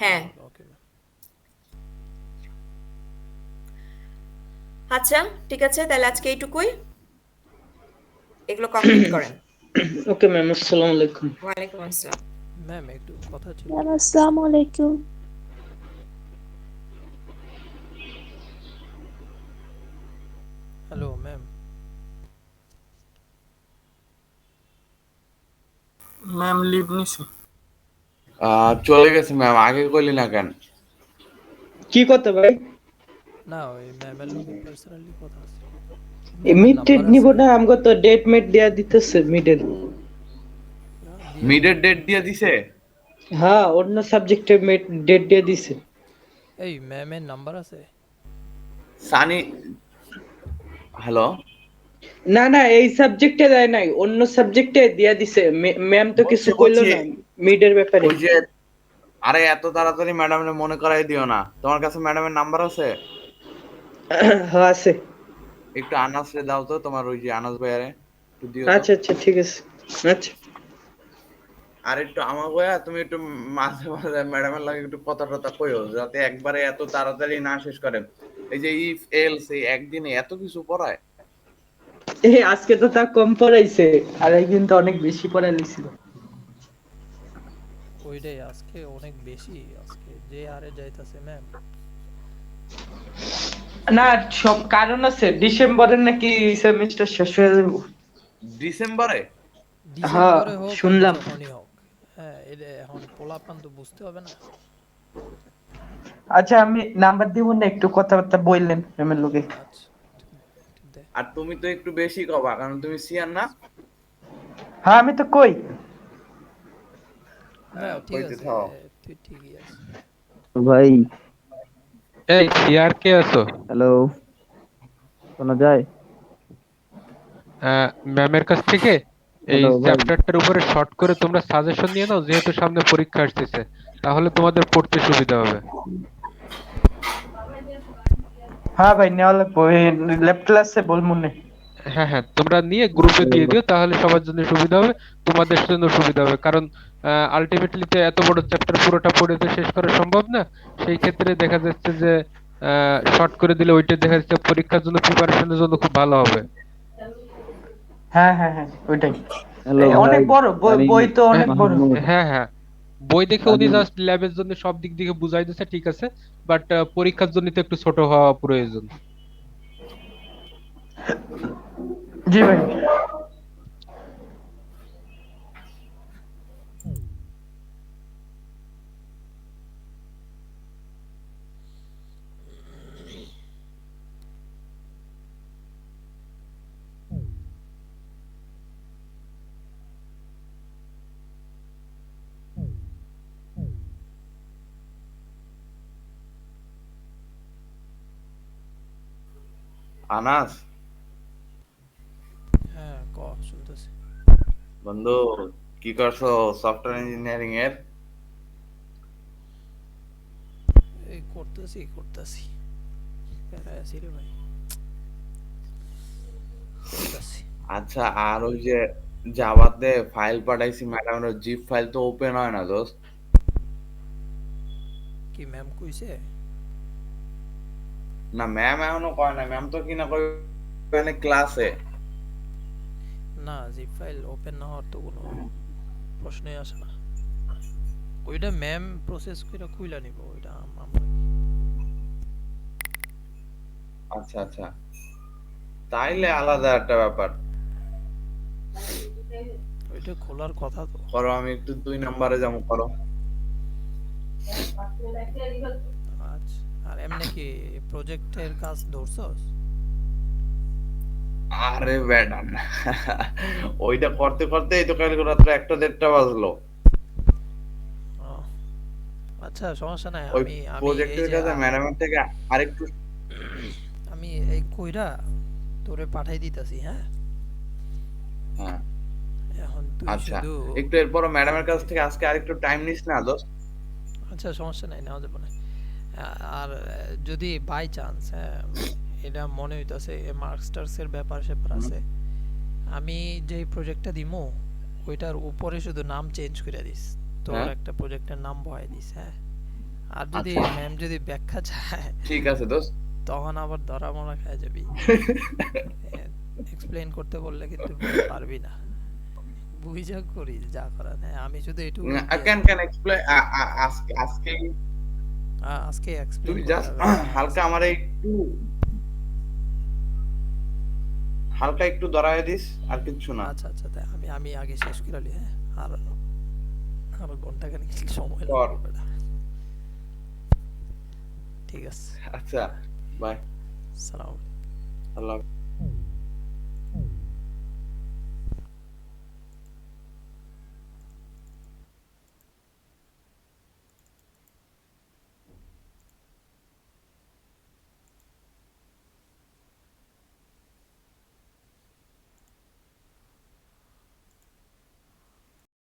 হ্যাঁ। Okay ma'am. আচ্ছা, ঠিক আছে, তাহলে আজকে এইটুকুই, এগুলো কমপ্লিট করেন। ওকে ম্যাম, আসসালামু আলাইকুম। ওয়ালাইকুম আসসালাম। ম্যাম একটু কথা ছিল। ম্যাম আসসালামু আলাইকুম। Hello ma'am. ম্যাম লিভ নিছি। চলে গেছে ম্যাম, আগে কইলি না কেন? কি কথা ভাই? না, ওই ম্যামের লগে পার্সোনালি কথা আছে। মিড টেট নিব না, আমগো তো ডেট মেট দেয়া দিতেছে মিডের। মিডের ডেট দিয়ে দিছে? হ্যাঁ, অন্য সাবজেক্টে ডেট দিয়ে দিছে। এই ম্যামের নাম্বার আছে? সানি, হ্যালো? না না, এই সাবজেক্টে দেয় নাই, অন্য সাবজেক্টে দিয়া দিছে। ম্যাম তো কিছু কইলো না মিডের ব্যাপারে। ওই যে, আরে এত তাড়াতাড়ি ম্যাডামের মনে করাই দিও না। তোমার কাছে ম্যাডামের নাম্বার আছে? হ্যাঁ আছে। একটু আনাসরে দাও তো, তোমার ওই যে আনাস ভাইয়ারে একটু দিও তো। আচ্ছা আচ্ছা, ঠিক আছে। আচ্ছা। আর একটু আমার ভাইয়া, তুমি একটু মাঝে মাঝে ম্যাডামের লাগে একটু কথা টথা কইও, যাতে একবারে এত তাড়াতাড়ি না শেষ করেন। এই যে ইফ এলস, এই একদিনে এত কিছু পড়ায়। এই আজকে তো তা কম পড়াইছে, আর একদিন তো অনেক বেশি পড়াইছিল। ওইটাই, আজকে অনেক বেশি, আজকে যে আরে যাইতাছে ম্যাম। না, সব কারণ আছে, ডিসেম্বরে নাকি সেমিস্টার শেষ হয়ে যাবে। ডিসেম্বরে? ডিসেম্বরে হোক আর শুনলাম। যখনই হোক। হ্যাঁ, এটা এখন পোলাপান তো বুঝতে হবে না। আচ্ছা, আমি নাম্বার দিব না, একটু কথাবার্তা বললেন ম্যামের লগে। আচ্ছা, ঠিক দে। আর তুমি তো একটু বেশি কবা, কারণ তুমি সিয়ার না। হ্যাঁ, আমি তো কই। না ঠিক কইতে আছে, থাও। তুই ঠিকই আছে। ভাই, এই সিআর কে আছো? হ্যালো, শোনা যায়? ম্যামের কাছ থেকে এই হ্যালো ভাই। চ্যাপ্টারটার উপরে শর্ট করে তোমরা সাজেশন নিয়ে নাও, যেহেতু সামনে পরীক্ষা আসতেছে, তাহলে তোমাদের পড়তে সুবিধা হবে। হ্যাঁ ভাই, নেওয়া লাগবো, ল্যাব ক্লাসে বলবো না। হ্যাঁ হ্যাঁ, তোমরা নিয়ে গ্রুপে দিয়ে দিও, তাহলে সবার জন্য সুবিধা হবে, তোমাদের জন্য সুবিধা হবে। কারণ আলটিমেটলি তো এত বড় চ্যাপ্টার পুরোটা পড়ে তো শেষ করা সম্ভব না। সেই ক্ষেত্রে দেখা যাচ্ছে যে শর্ট করে দিলে ওইটা দেখা যাচ্ছে পরীক্ষার জন্য প্রিপারেশনের জন্য খুব ভালো হবে। হ্যাঁ হ্যাঁ হ্যাঁ, ওইটাই। হ্যালো অনেক ভাই, বড় বই তো অনেক বড়। মাহমুদ। হ্যাঁ হ্যাঁ, বই দেখে উনি আমি জাস্ট ল্যাবের জন্য সব দিক থেকে বুঝাই দিচ্ছে, ঠিক আছে, বাট পরীক্ষার জন্য তো একটু ছোট হওয়া প্রয়োজন। জি ভাই। আনাস, হ্যাঁ, ক শুনতেছি। বন্ধু কি করছো সফটওয়্যার ইঞ্জিনিয়ারিং এর? এই করতেছি প্যারায় আছি রে ভাই, করতেছি। আচ্ছা, আর ওই যে জাভাতে ফাইল পাঠাইছি ম্যাডামের, জিপ ফাইল তো ওপেন হয় না দোস্ত। কি ম্যাম কইছে? না ম্যাম এখনো কয় না, ম্যাম তো কিনা কয় ক্লাসে। না, জিপ ফাইল ওপেন না হওয়ার তো কোনো প্রশ্নই আসে না। ওইটা ম্যাম প্রসেস করে খুইলা নিব, ওইটা আমরা কি? আচ্ছা আচ্ছা, তাইলে আলাদা একটা ব্যাপার। ওইটা খোলার কথা তো। করো, আমি একটু 2 নম্বরে যাবো, করো। আচ্ছা, আর এমনি কি প্রজেক্টের কাজ ধরছস? আরে ম্যাডাম, ওইটা করতে করতেই তো কালকে রাত্রে 1-1:30 বাজলো। ও, আচ্ছা সমস্যা নাই। ওই আমি আমি এই প্রজেক্টের যে কাছে ম্যাডামের থেকে আরেকটু। আমি এই কইরা তোরে পাঠাই দিতাছি, হ্যাঁ? হ্যাঁ এখন তুই আচ্ছা, শুধু একটু এরপর ম্যাডামের কাছ থেকে আজকে আরেকটু টাইম নিস না দোস্ত? আচ্ছা সমস্যা নাই, নেওয়া যাবে না। আর যদি বাই চান্স, হ্যাঁ, এটা মনে হইতাছে মার্কস্টার্সের ব্যাপার স্যাপার আছে, আমি যেই প্রজেক্টটা দিমু ওইটার উপরে শুধু নাম চেঞ্জ করে দিস, তোর হ্যাঁ একটা প্রজেক্টের নাম বহাই দিস, হ্যাঁ? আর যদি আচ্ছা ম্যাম যদি ব্যাখ্যা চায় ঠিক আছে দোস্ত। তখন আবার ধরা মরা খায় যাবি। এক্সপ্লেইন করতে বললে কিন্তু পারবি না, বুঝা করিস যা করার। হ্যাঁ, আমি শুধু এটুকু ক্যান ক্যান এক্সপ্লেইন আজকে আজকে আজকে এক্সপ্লেইন তুমি করতে জাস্ট হবে। হালকা আমারে একটু হালকা একটু ধরায় দিস, আর কিছু না। আচ্ছা আচ্ছা, তাই আমি আমি আগে শেষ করে লি, হ্যাঁ? আর আর ঘন্টা খানিক সময় কর। লাগবে বেটা। ঠিক আছে, আচ্ছা বাই, সালাম। আল্লাহ হাফেজ।